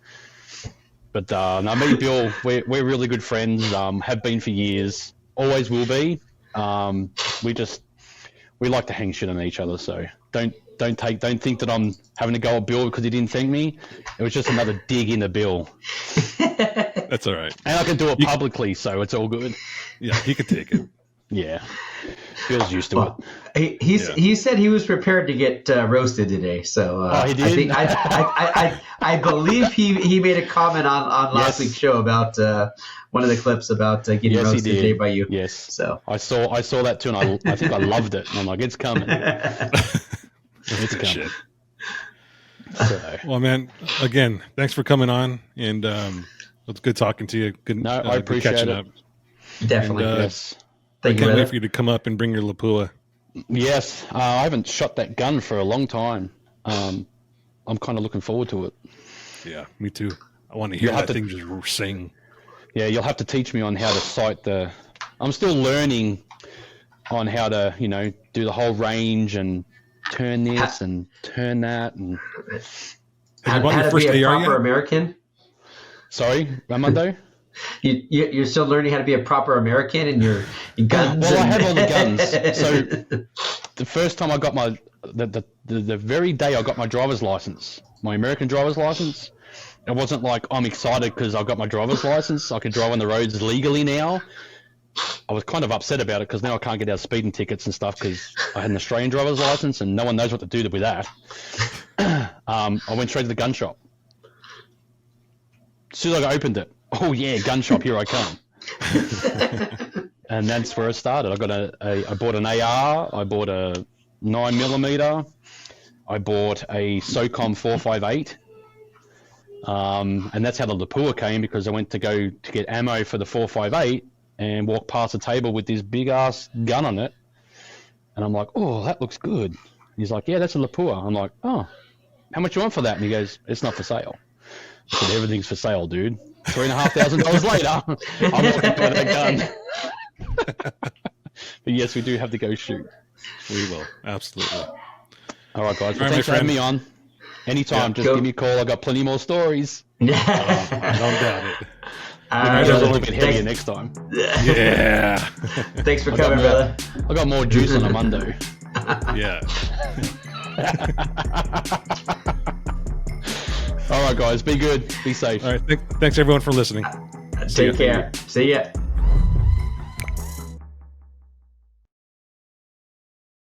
But no, me and Bill, we're really good friends. Have been for years. Always will be. We like to hang shit on each other, so don't think that I'm having to go at Bill because he didn't thank me. It was just another dig into Bill. That's all right. And I can do it publicly, so it's all good. Yeah, he could take it. Yeah, Bill's used to it. He said he was prepared to get roasted today. So he did? I believe he made a comment on last week's show about one of the clips about getting roasted today by you. Yes. So I saw that too, and I think I loved it. And I'm like, it's coming. It's coming. Shit. Well, man, again, thanks for coming on, and it's good talking to you. Good, I appreciate catching it. up. definitely. And, Yes. Thank I can't you, wait for you to come up and bring your Lapua. Yes, I haven't shot that gun for a long time. I'm kind of looking forward to it. Yeah, me too. I want to hear You'll have that to- thing just sing. Yeah, you'll have to teach me on how to sight the. I'm still learning on how to, do the whole range and turn this and turn that and. Have you bought how your to first be a AR proper yet? American. Sorry, Ramondo? You're still learning how to be a proper American and your guns. Well, I have all the guns. So the first time I got the very day I got my driver's license, my American driver's license, it wasn't like I'm excited because I got my driver's license. I can drive on the roads legally now. I was kind of upset about it because now I can't get out speeding tickets and stuff because I had an Australian driver's license and no one knows what to do with that. I went straight to the gun shop. As soon as I opened it, oh yeah, gun shop, here I come. And that's where it started. I bought an AR, I bought a 9mm, I bought a SOCOM 458, and that's how the Lapua came, because I went to go to get ammo for the 458 and walked past a table with this big ass gun on it, and I'm like, oh, that looks good. He's like, yeah, that's a Lapua. I'm like, oh, how much you want for that? And he goes, it's not for sale. I said, everything's for sale, dude. $3,500 later, I'm walking by that gun. But yes, we do have to go shoot. We will, absolutely. All right, guys. All Well, right, thanks my for having friend. me on. Anytime, just give me a call. I got plenty more stories. Don't doubt it. Maybe a little bit heavier next time. Yeah. Thanks for coming, brother. I got more juice on a Monday. Yeah. All right, guys. Be good. Be safe. All right. Thanks everyone for listening. Take care. See ya.